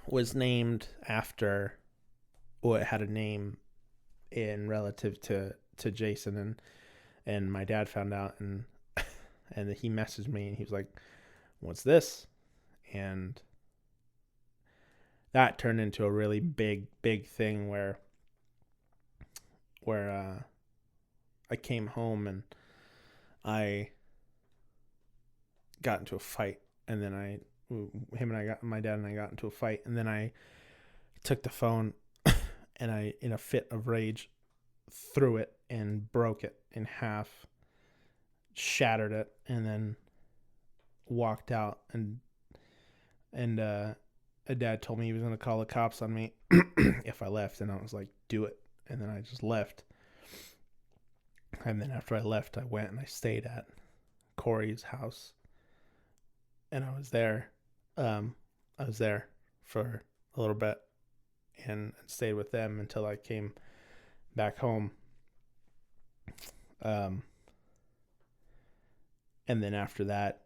was named after, or it had a name in relative to Jason, and my dad found out, and he messaged me, and he was like, "What's this?" And that turned into a really big thing where I came home and I got into a fight, and then my dad and I got into a fight, and then I took the phone and I, in a fit of rage, threw it and broke it in half, shattered it, and then walked out, and a dad told me he was going to call the cops on me if I left, and I was like, do it. And then I just left. And then after I left, I went and I stayed at Corey's house, and I was there for a little bit, and stayed with them until I came back home. And then after that,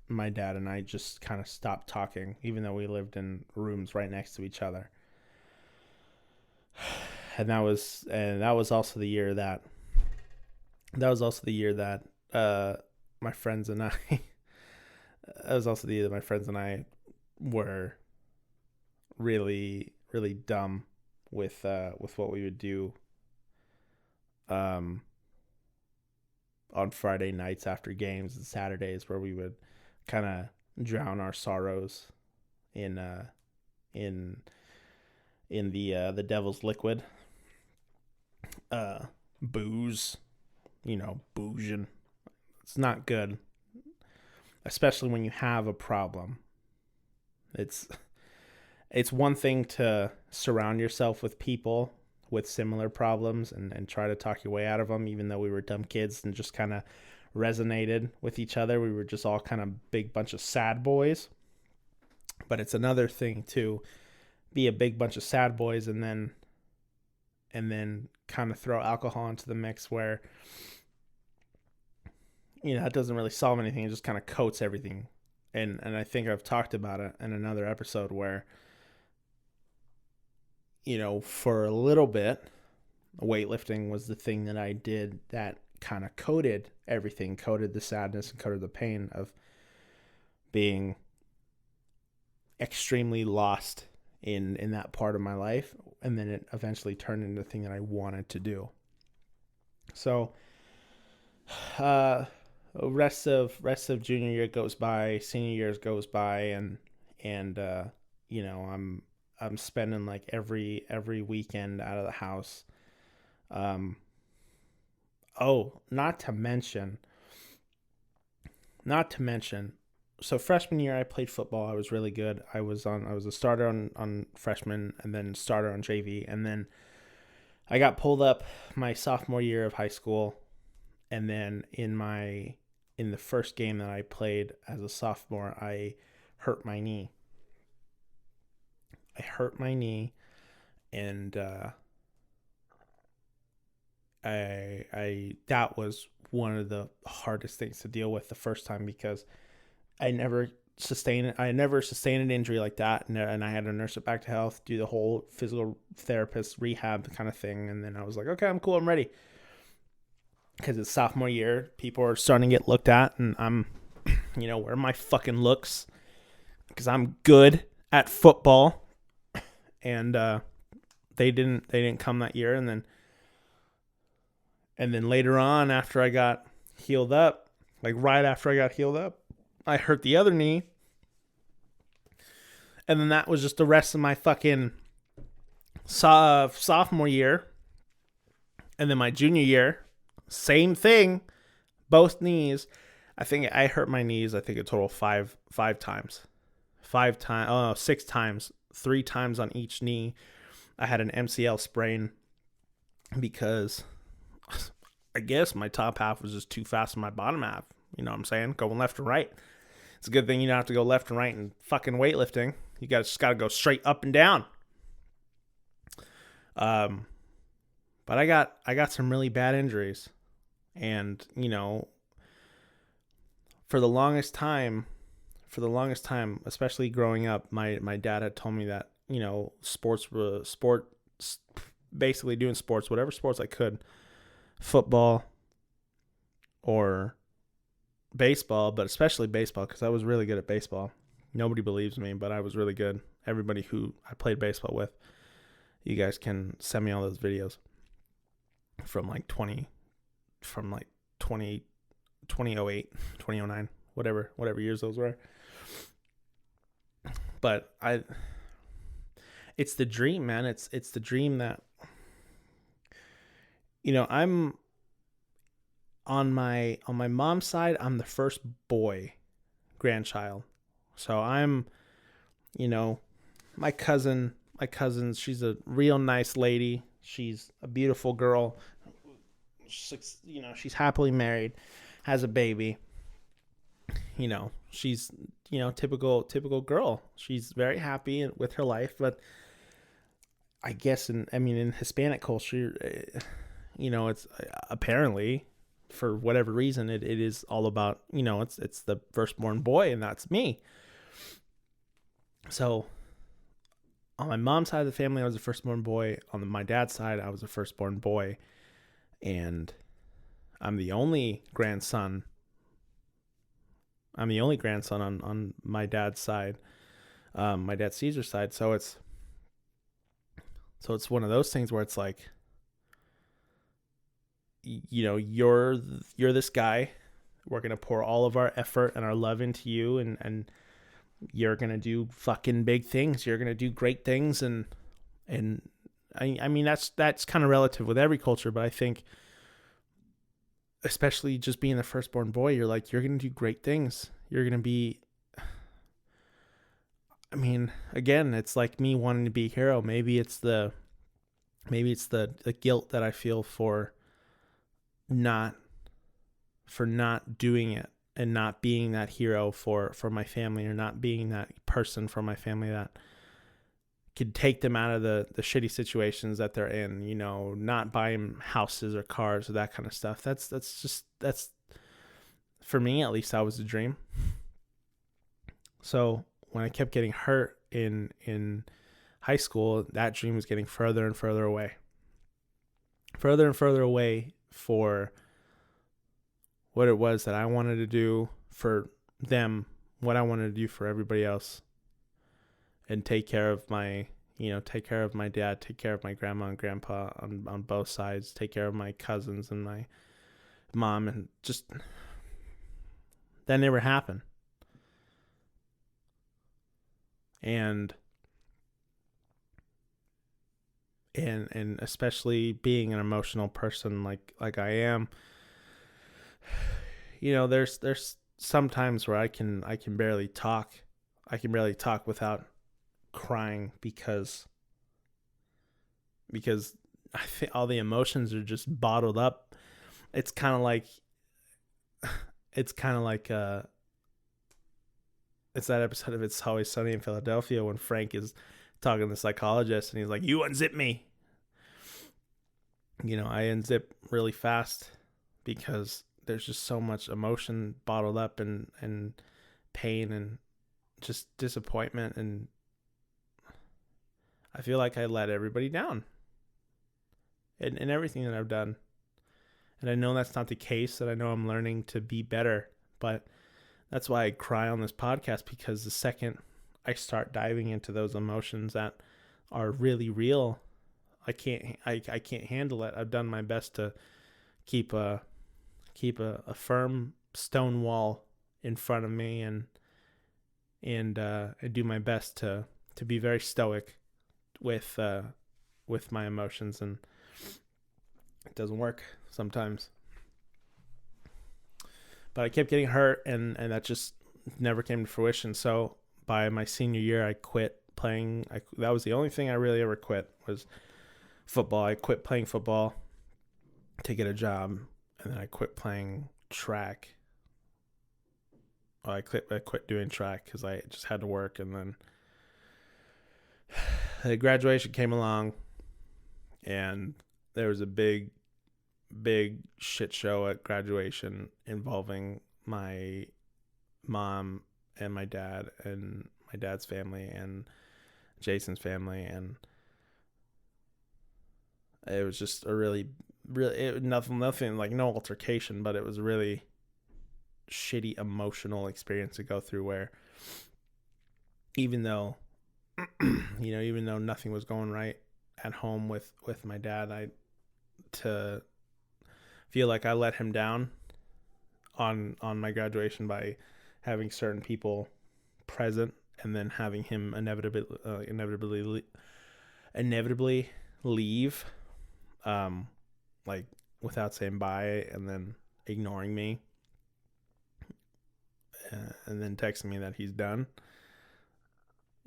my dad and I just kind of stopped talking, even though we lived in rooms right next to each other. And that was also the year that my friends and I that was also the year that my friends and I were really, really dumb with what we would do on Friday nights after games and Saturdays, where we would kind of drown our sorrows in the devil's liquid, booze, boozing. It's not good, especially when you have a problem. It's one thing to surround yourself with people with similar problems and try to talk your way out of them, even though we were dumb kids and just kind of resonated with each other. We were just all kind of big bunch of sad boys. But it's another thing to be a big bunch of sad boys and then kind of throw alcohol into the mix where, you know, it doesn't really solve anything. It just kind of coats everything. And I think I've talked about it in another episode where, you know, for a little bit, weightlifting was the thing that I did that kind of coated everything, coated the sadness and coated the pain of being extremely lost in that part of my life. And then it eventually turned into the thing that I wanted to do. So, rest of junior year goes by, senior years goes by, and you know, I'm spending like every weekend out of the house. Not to mention, so freshman year I played football. I was really good. I was a starter on freshman and then starter on JV, and then I got pulled up my sophomore year of high school, and then in the first game that I played as a sophomore, I hurt my knee. And I that was one of the hardest things to deal with the first time, because I never sustained an injury like that, and I had to nurse it back to health, do the whole physical therapist rehab kind of thing, and then I was like, okay, I'm cool, I'm ready. Because it's sophomore year, people are starting to get looked at, and I'm, you know, where are my fucking looks? Because I'm good at football, and they didn't come that year, and then later on, after I got healed up, like right after I got healed up, I hurt the other knee, and then that was just the rest of my fucking sophomore year, and then my junior year. Same thing, both knees. I think I hurt my knees, I think a total five times. 6 times, 3 times on each knee. I had an MCL sprain because I guess my top half was just too fast for my bottom half. You know what I'm saying? Going left and right. It's a good thing you don't have to go left and right in fucking weightlifting. You just got to go straight up and down. But I got some really bad injuries. And, you know, for the longest time, especially growing up, my dad had told me that, you know, basically doing sports, whatever sports I could, football or baseball, but especially baseball, because I was really good at baseball. Nobody believes me, but I was really good. Everybody who I played baseball with, you guys can send me all those videos from 2008, 2009, whatever years those were. But it's the dream, man. It's the dream that, you know, I'm on my mom's side, I'm the first boy grandchild. So I'm, you know, my cousin, she's a real nice lady. She's a beautiful girl. You know, she's happily married, has a baby. You know, she's, you know, typical girl. She's very happy with her life, but I guess in Hispanic culture, you know, it's apparently, for whatever reason, it is all about, you know, it's the firstborn boy, and that's me. So on my mom's side of the family, I was the firstborn boy. On my dad's side, I was the firstborn boy. And I'm the only grandson. On my dad's side, my dad Caesar's side. So it's one of those things where it's like, you know, you're this guy. We're gonna pour all of our effort and our love into you, and you're gonna do fucking big things. You're gonna do great things, and I mean that's kind of relative with every culture, but I think, especially just being the firstborn boy, you're going to do great things. You're going to be, I mean, again, it's like me wanting to be a hero. Maybe it's the Maybe it's the guilt that I feel not not doing it and not being that hero for my family, or not being that person for my family that could take them out of the shitty situations that they're in, not buying houses or cars or that kind of stuff. That's for me, at least, that was a dream. So when I kept getting hurt in high school, that dream was getting further and further away. Further and further away for what it was that I wanted to do for them, what I wanted to do for everybody else, and take care of my dad, take care of my grandma and grandpa on both sides, take care of my cousins and my mom, and just that never happened. And especially being an emotional person like I am, there's some times where I can barely talk. I can barely talk without crying because I think all the emotions are just bottled up. It's kind of like it's that episode of It's Always Sunny in Philadelphia when Frank is talking to the psychologist and he's like, "You unzip me." I unzip really fast because there's just so much emotion bottled up, and pain and just disappointment, and I feel like I let everybody down in everything that I've done. And I know that's not the case, and I know I'm learning to be better, but that's why I cry on this podcast, because the second I start diving into those emotions that are really real, I can't handle it. I've done my best to keep a firm stone wall in front of me, and I do my best to be very stoic with my emotions, and it doesn't work sometimes. But I kept getting hurt, and that just never came to fruition. So by my senior year, I quit playing. That was the only thing I really ever quit, was football. I quit playing football to get a job, and then I quit playing track. Well, I quit doing track because I just had to work, and then the graduation came along, and there was a big shit show at graduation involving my mom and my dad and my dad's family and Jason's family, and it was just a really nothing like, no altercation, but it was a really shitty emotional experience to go through, where even though nothing was going right at home with my dad, I to feel like I let him down on my graduation by having certain people present, and then having him inevitably leave, like without saying bye, and then ignoring me, and then texting me that he's done.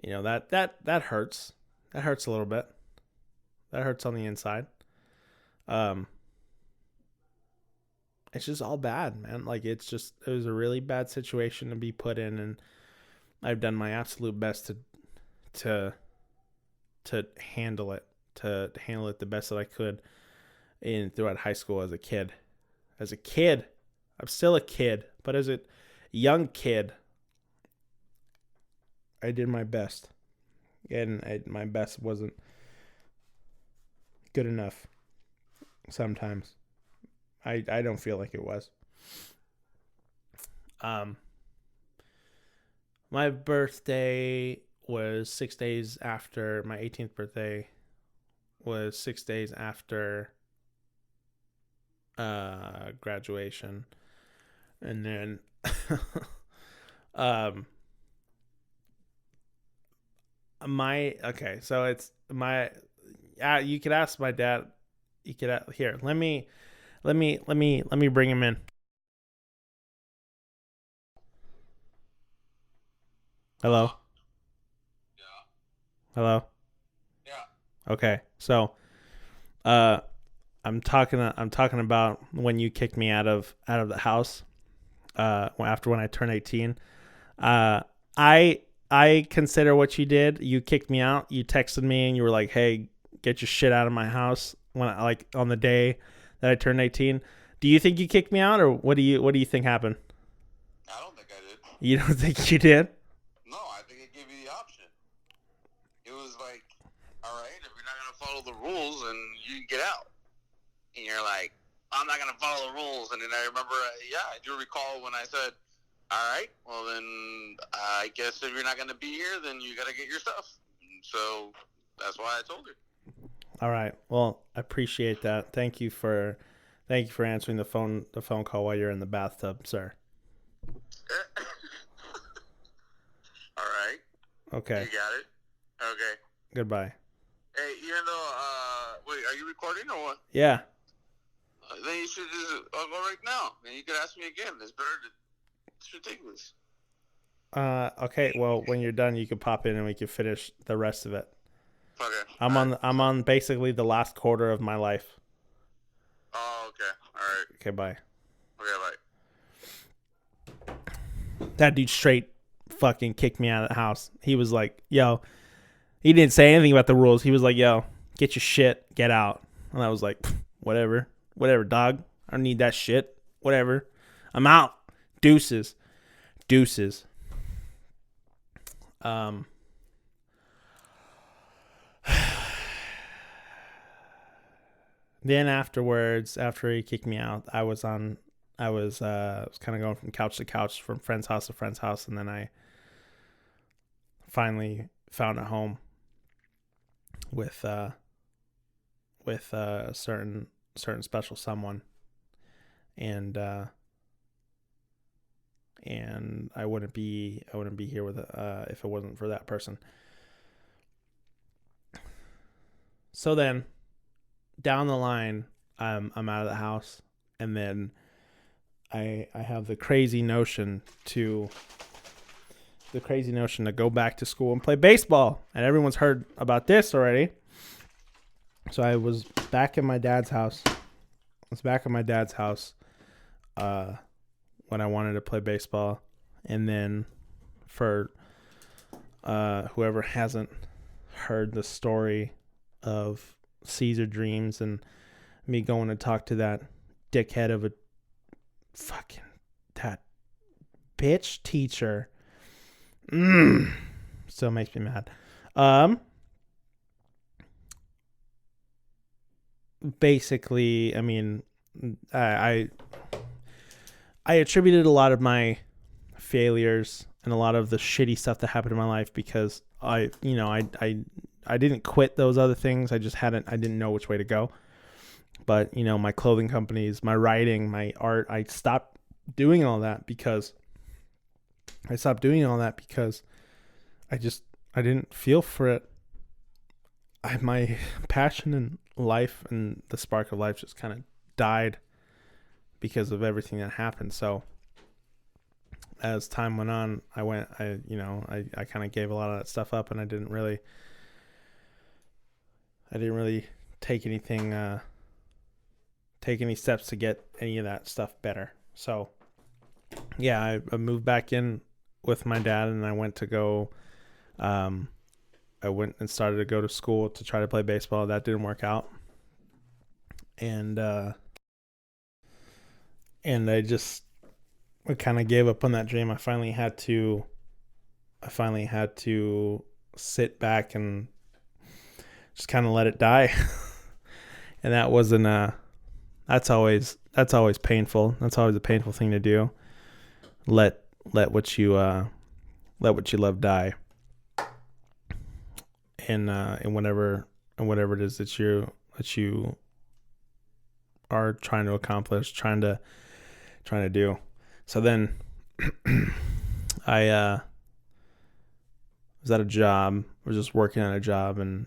That hurts. That hurts a little bit. That hurts on the inside. It's just all bad, man. Like, it was a really bad situation to be put in, and I've done my absolute best to handle it, the best that I could throughout high school as a kid. I'm still a kid, but as a young kid, I did my best, and my best wasn't good enough sometimes. I don't feel like it was. My birthday was 6 days after my 18th birthday. Was 6 days after graduation, and then so it's my. You could ask my dad. You could here. Let me bring him in. Hello. Yeah. Hello. Yeah. Okay. So Uh, I'm talking about when you kicked me out of the house. After when I turned 18. Uh, I consider what you did. You kicked me out. You texted me and you were like, "Hey, get your shit out of my house." When I, like on the day that I turned 18. Do you think you kicked me out, or what do you think happened? I don't think I did. You don't think you did? No, I think it gave you the option. It was like, all right, if you're not going to follow the rules, then you can get out. And you're like, I'm not going to follow the rules. And then I remember, I do recall when I said, all right, well, then I guess if you're not going to be here, then you got to get your stuff. And so that's why I told her. All right. Well, I appreciate that. Thank you for answering the phone call while you're in the bathtub, sir. All right. Okay. You got it. Okay. Goodbye. Hey, even though, wait, are you recording or what? Yeah. Then you should just go right now. And you could ask me again. It's ridiculous. Okay. Well, when you're done, you can pop in and we can finish the rest of it. Okay. I'm on basically the last quarter of my life. Oh, okay. All right. Okay, bye. Okay, bye. That dude straight fucking kicked me out of the house. He was like, "Yo," he didn't say anything about the rules. He was like, "Yo, get your shit, get out." And I was like, "Whatever, dog. I don't need that shit. Whatever. I'm out. Deuces." Then afterwards, after he kicked me out, I was kind of going from couch to couch, from friend's house to friend's house, and then I finally found a home with a certain special someone, and I wouldn't be here with if it wasn't for that person. So then, down the line, I'm out of the house, and then I have the crazy notion to go back to school and play baseball, and everyone's heard about this already. So I was back in my dad's house. When I wanted to play baseball, and then for whoever hasn't heard the story of Caesar Dreams and me going to talk to that dickhead of a fucking that bitch teacher, still makes me mad. Basically, I mean, I attributed a lot of my failures and a lot of the shitty stuff that happened in my life because I didn't quit those other things. I didn't know which way to go. But, my clothing companies, my writing, my art, I stopped doing all that because I didn't feel for it. My passion in life and the spark of life just kind of died because of everything that happened. So as time went on, I kind of gave a lot of that stuff up, and I didn't really take any steps to get any of that stuff better. So yeah, I moved back in with my dad, and I went to go, I went and started to go to school to try to play baseball. That didn't work out. And I kind of gave up on that dream. I finally had to sit back and just kind of let it die. And that wasn't that's always painful. That's always a painful thing to do. Let what you love die. And whatever it is that you are trying to accomplish, trying to do. So then I was at a job. I was just working at a job, and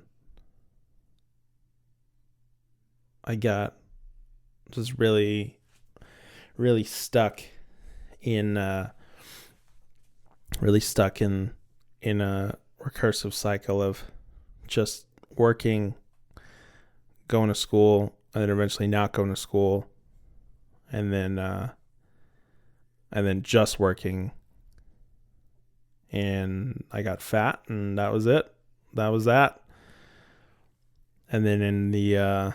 I got just really, really stuck in a recursive cycle of just working, going to school, and then eventually not going to school, and then just working. And I got fat, and that was it. That was that. And then the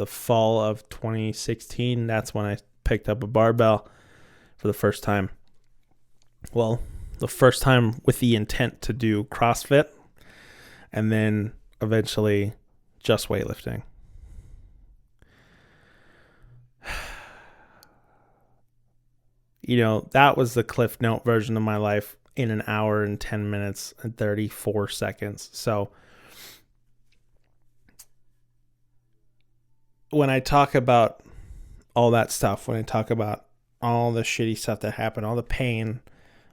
fall of 2016, that's when I picked up a barbell for the first time. Well, the first time with the intent to do CrossFit, and then eventually just weightlifting. You know, that was the Cliff Note version of my life in an hour and 10 minutes and 34 seconds. So when I talk about all that stuff, when I talk about all the shitty stuff that happened, all the pain,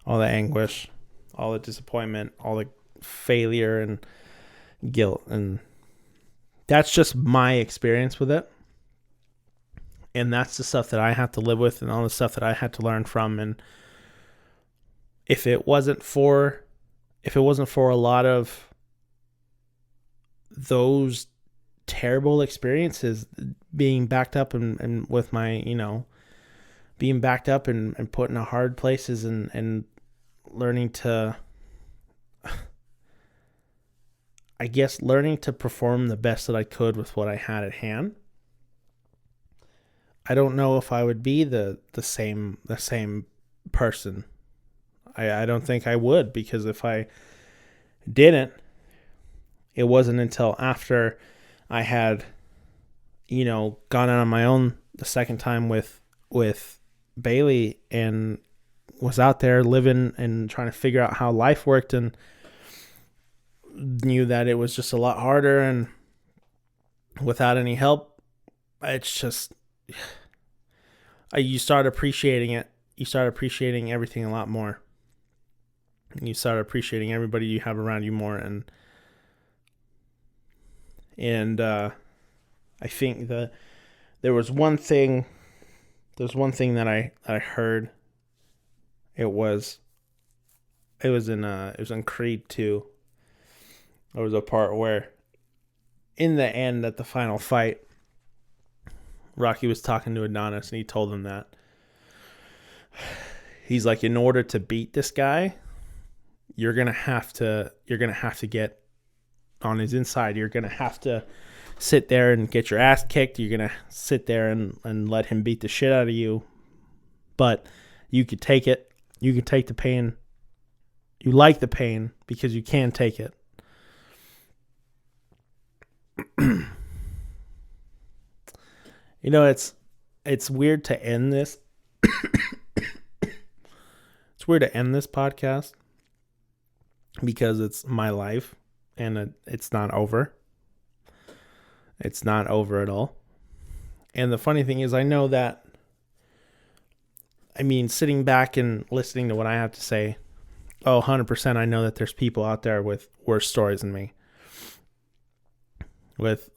all the anguish, all the disappointment, all the failure and guilt, and that's just my experience with it. And that's the stuff that I have to live with, and all the stuff that I had to learn from. And if it wasn't for a lot of those terrible experiences, being backed up and with my, being backed up and put in hard places and learning to, I guess, learning to perform the best that I could with what I had at hand, I don't know if I would be the same person. I don't think I would, because if I didn't, it wasn't until after I had, gone out on my own the second time with Bailey and was out there living and trying to figure out how life worked, and knew that it was just a lot harder, and without any help, it's just, you start appreciating it. You start appreciating everything a lot more. You start appreciating everybody you have around you more, and I think there was one thing that I heard. It was in Creed 2. There was a part where, in the end, at the final fight, Rocky was talking to Adonis, and he told him that he's like, in order to beat this guy, you're gonna have to get on his inside. You're gonna have to sit there and get your ass kicked. You're gonna sit there and let him beat the shit out of you. But you could take it. You can take the pain. You like the pain because you can take it. It's weird to end this. It's weird to end this podcast because it's my life and it's not over. It's not over at all. And the funny thing is, I know that, sitting back and listening to what I have to say, 100%, I know that there's people out there with worse stories than me, with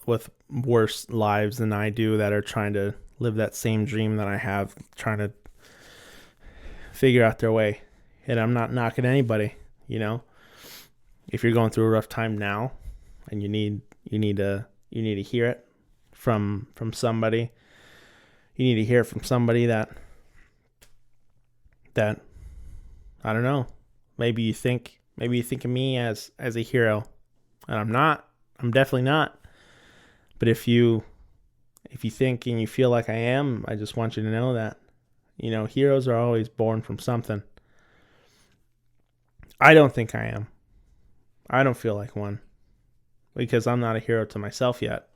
worse lives than I do, that are trying to live that same dream that I have, trying to figure out their way. And I'm not knocking anybody, If you're going through a rough time now and you need to hear it from somebody, you need to hear it from somebody that I don't know, maybe you think of me as a hero, and I'm not. I'm definitely not. But if you think and you feel like I am, I just want you to know that, heroes are always born from something. I don't think I am. I don't feel like one, because I'm not a hero to myself yet.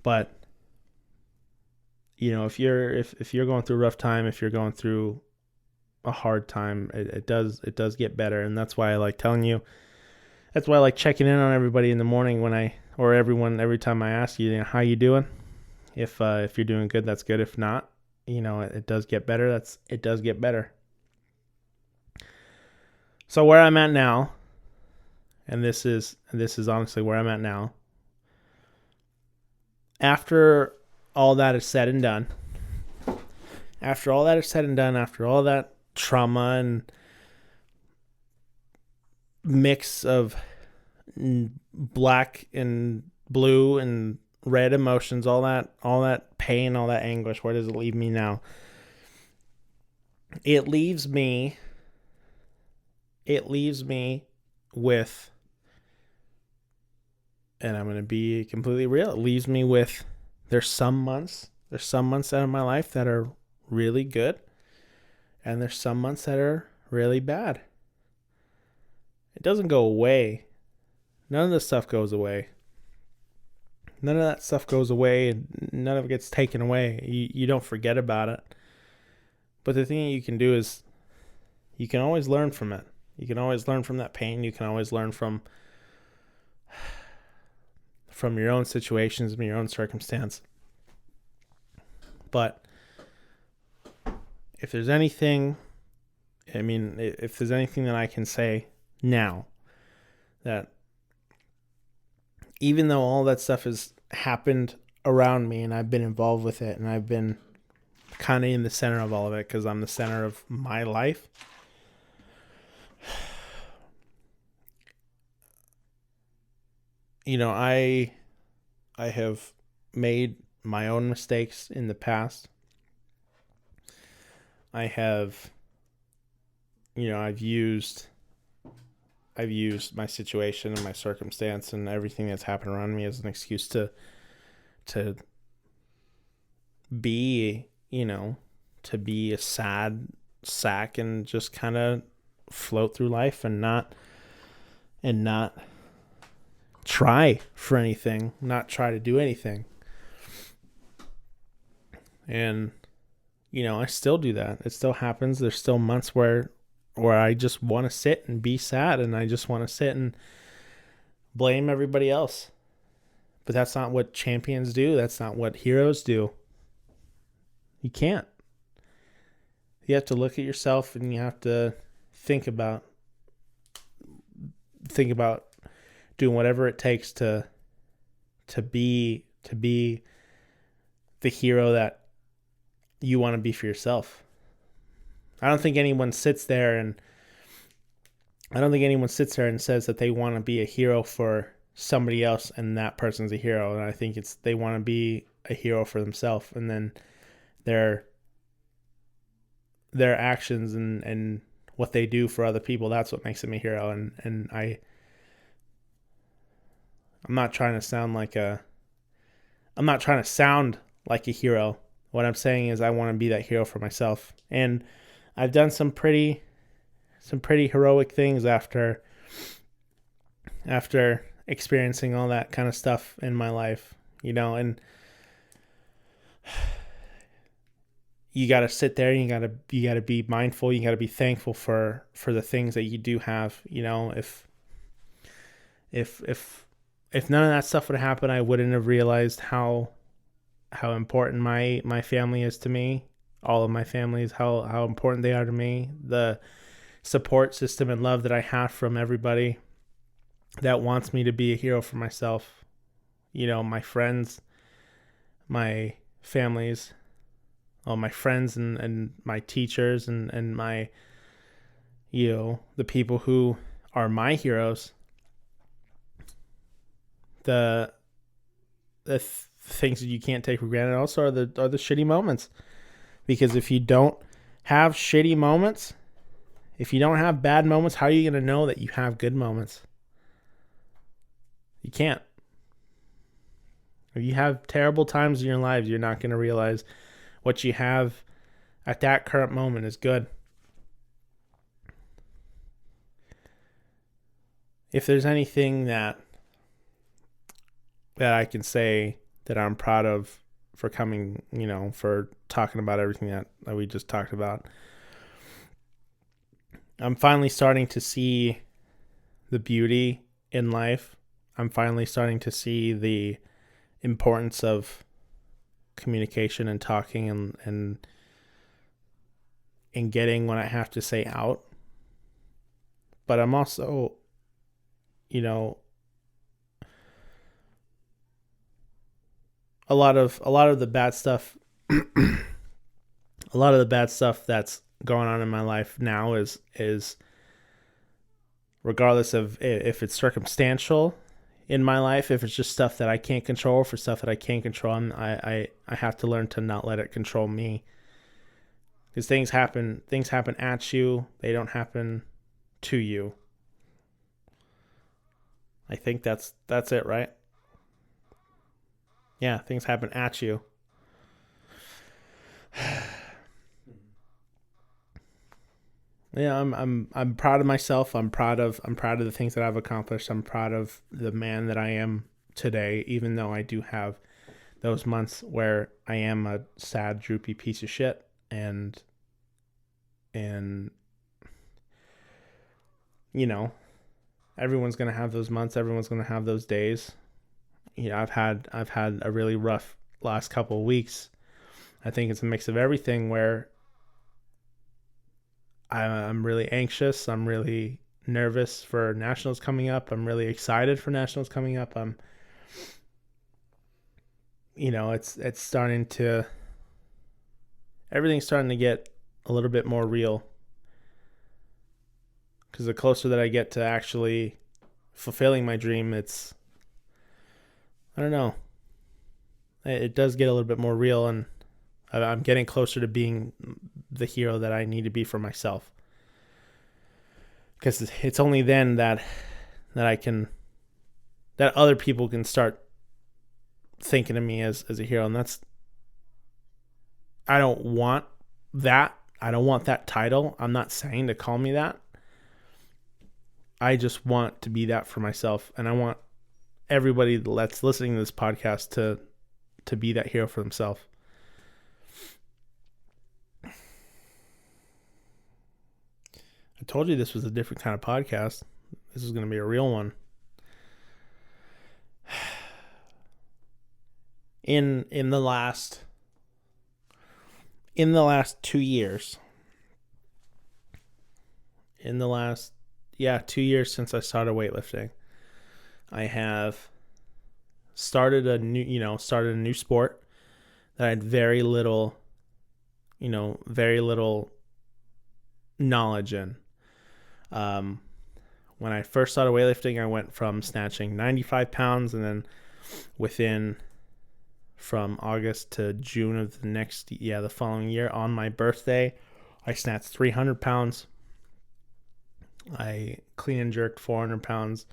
But if you're going through a rough time, if you're going through a hard time, it does get better. And that's why I like telling you. That's why I like checking in on everybody in the morning every time I ask you, how you doing? If you're doing good, that's good. If not, it does get better. It does get better. So where I'm at now, and this is honestly where I'm at now, after all that is said and done, after all that trauma and mix of black and blue and red emotions, all that pain, all that anguish, where does it leave me now? It leaves me with, and I'm going to be completely real, it leaves me with, there's some months out of my life that are really good, and there's some months that are really bad. It doesn't go away. None of this stuff goes away. None of that stuff goes away, and none of it gets taken away. You don't forget about it. But the thing you can do is you can always learn from it. You can always learn from that pain. You can always learn from your own situations, from your own circumstance. But if there's anything, if there's anything that I can say now, that even though all that stuff has happened around me and I've been involved with it and I've been kind of in the center of all of it because I'm the center of my life, I have made my own mistakes in the past. I have, I've used my situation and my circumstance and everything that's happened around me as an excuse to be, to be a sad sack and just kind of float through life and not try for anything, not try to do anything. And, I still do that. It still happens. There's still months where I just want to sit and be sad, and I just want to sit and blame everybody else. But that's not what champions do. That's not what heroes do. You can't. You have to look at yourself, and you have to think about doing whatever it takes to be the hero that you want to be for yourself. I don't think anyone sits there and says that they want to be a hero for somebody else and that person's a hero. And I think they want to be a hero for themselves, and then their actions and what they do for other people, that's what makes them a hero. And I'm not trying to sound like a hero. What I'm saying is I want to be that hero for myself. And I've done some pretty heroic things after experiencing all that kind of stuff in my life, and you got to sit there and you got to be mindful. You got to be thankful for the things that you do have. If none of that stuff would happen, I wouldn't have realized how important my family is to me. All of my families, how important they are to me. The support system and love that I have from everybody that wants me to be a hero for myself. My friends, my families, all my friends and my teachers and my, the people who are my heroes. The things that you can't take for granted also are the shitty moments. Because if you don't have shitty moments, if you don't have bad moments, how are you going to know that you have good moments? You can't. If you have terrible times in your lives, you're not going to realize what you have at that current moment is good. If there's anything that I can say that I'm proud of for coming, for talking about everything that we just talked about, I'm finally starting to see the beauty in life. I'm finally starting to see the importance of communication and talking and getting what I have to say out. But I'm also, a lot of the bad stuff that's going on in my life now is regardless of if it's circumstantial in my life, if it's just stuff that I can't control, for stuff that I can't control, I have to learn to not let it control me. Because things happen at you, they don't happen to you. I think that's it, right? Yeah, things happen at you. Yeah, I'm proud of myself. I'm proud of the things that I've accomplished. I'm proud of the man that I am today, even though I do have those months where I am a sad, droopy piece of shit, and you know, everyone's gonna have those months. Everyone's gonna have those days. You know, I've had a really rough last couple of weeks. I think it's a mix of everything where I'm really anxious. I'm really nervous for nationals coming up. I'm really excited for nationals coming up. It's starting to, everything's starting to get a little bit more real. Because the closer that I get to actually fulfilling my dream, I don't know. It does get a little bit more real, and I'm getting closer to being the hero that I need to be for myself. Because it's only then that that other people can start thinking of me as a hero. And I don't want that. I don't want that title. I'm not saying to call me that. I just want to be that for myself. And I want everybody that's listening to this podcast to be that hero for themselves. I told you this was a different kind of podcast. This is going to be a real one. In the last 2 years. 2 years since I started weightlifting, I have started a new sport that I had very little knowledge in. When I first started weightlifting, I went from snatching 95 pounds, and then from August to June of the following year, on my birthday, I snatched 300 pounds. I clean and jerked 400 pounds,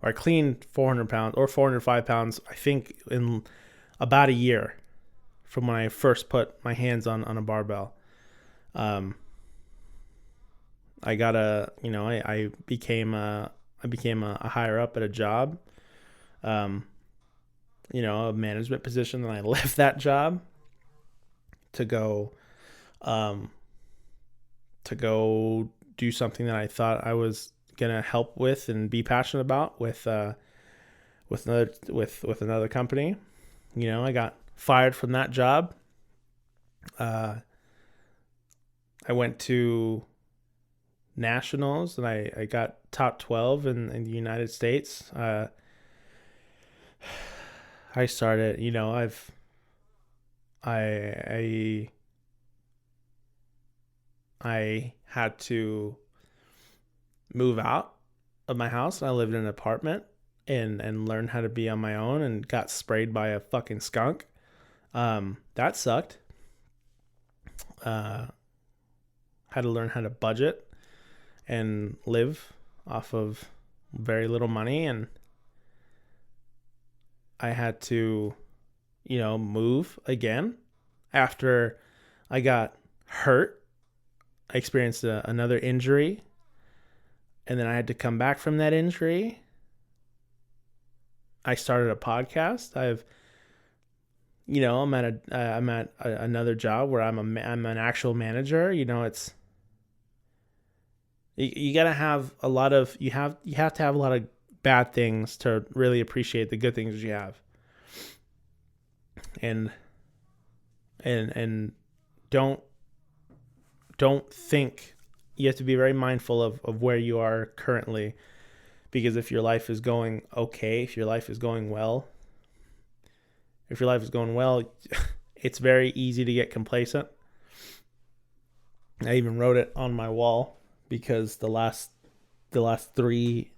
or I cleaned 400 pounds or 405 pounds, I think, in about a year from when I first put my hands on a barbell. I became a higher up at a job, a management position. And I left that job to go do something that I thought I was gonna help with and be passionate about with another company. I got fired from that job. I went to nationals, and I got top 12 in the United States. I started, I had to move out of my house, and I lived in an apartment and learned how to be on my own, and got sprayed by a fucking skunk. That sucked. Had to learn how to budget and live off of very little money, and I had to, move again after I got hurt. I experienced another injury, and then I had to come back from that injury. I started a podcast. I'm at another job where I'm an actual manager. It's you gotta have a lot of you have to have a lot of bad things to really appreciate the good things you have. And don't think, you have to be very mindful of where you are currently, because if your life is going okay, if your life is going well, it's very easy to get complacent. I even wrote it on my wall, because the last the last three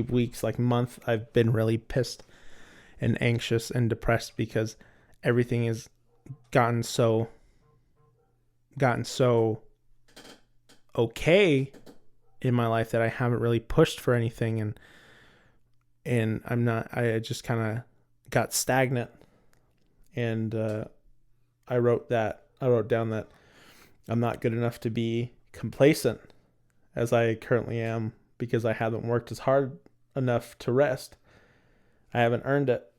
weeks, like month, I've been really pissed and anxious and depressed because everything has gotten so okay in my life that I haven't really pushed for anything, and I just kind of got stagnant. And I wrote down that I'm not good enough to be complacent as I currently am, because I haven't worked as hard enough to rest. I haven't earned it,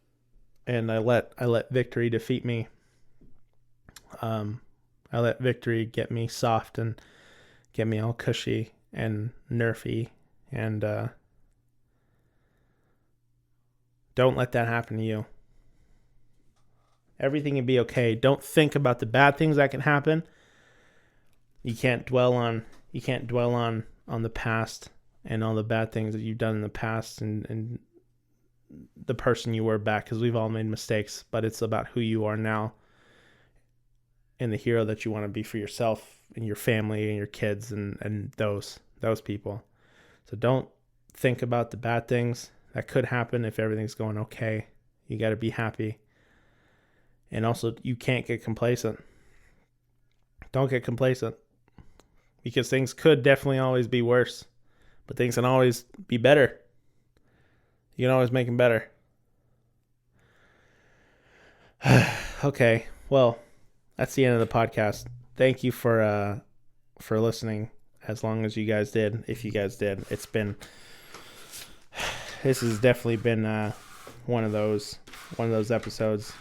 and I let victory defeat me. I let victory get me soft and get me all cushy and nerfy, and don't let that happen to you. Everything can be okay. Don't think about the bad things that can happen. You can't dwell on the past and all the bad things that you've done in the past and the person you were back, because we've all made mistakes, but it's about who you are now and the hero that you want to be for yourself and your family and your kids and those people. So don't think about the bad things that could happen if everything's going okay. You got to be happy. And also, you can't get complacent. Don't get complacent, because things could definitely always be worse, but things can always be better. You can always make them better. Okay, well, that's the end of the podcast. Thank you for listening, as long as you guys did. If you guys did, this has definitely been one of those episodes.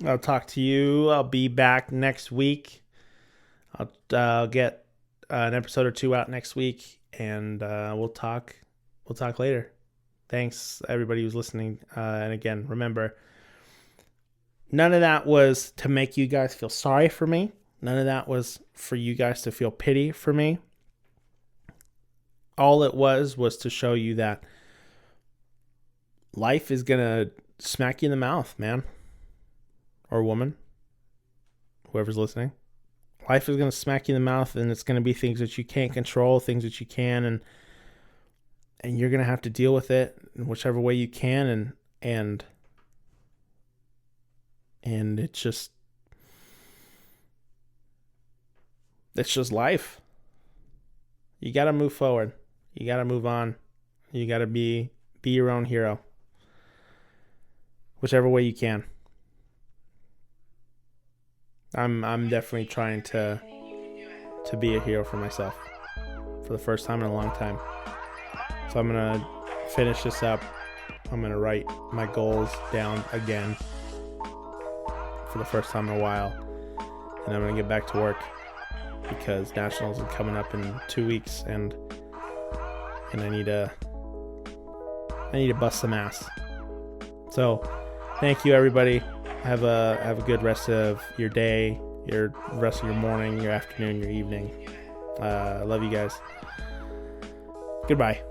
I'll talk to you. I'll be back next week. I'll get an episode or two out next week, and we'll talk later. Thanks everybody who's listening. And again, remember, none of that was to make you guys feel sorry for me. None of that was for you guys to feel pity for me. All it was to show you that life is going to smack you in the mouth, man. Or woman. Whoever's listening. Life is going to smack you in the mouth, and it's going to be things that you can't control, things that you can, and you're going to have to deal with it in whichever way you can, and it's just life. You got to move forward. You got to move on. You got to be your own hero. Whichever way you can. I'm definitely trying to be a hero for myself for the first time in a long time. So I'm going to finish this up. I'm going to write my goals down again for the first time in a while. And I'm going to get back to work, because Nationals are coming up in 2 weeks, and I need to bust some ass. So thank you, everybody. Have a good rest of your day, your rest of your morning, your afternoon, your evening. I love you guys. Goodbye.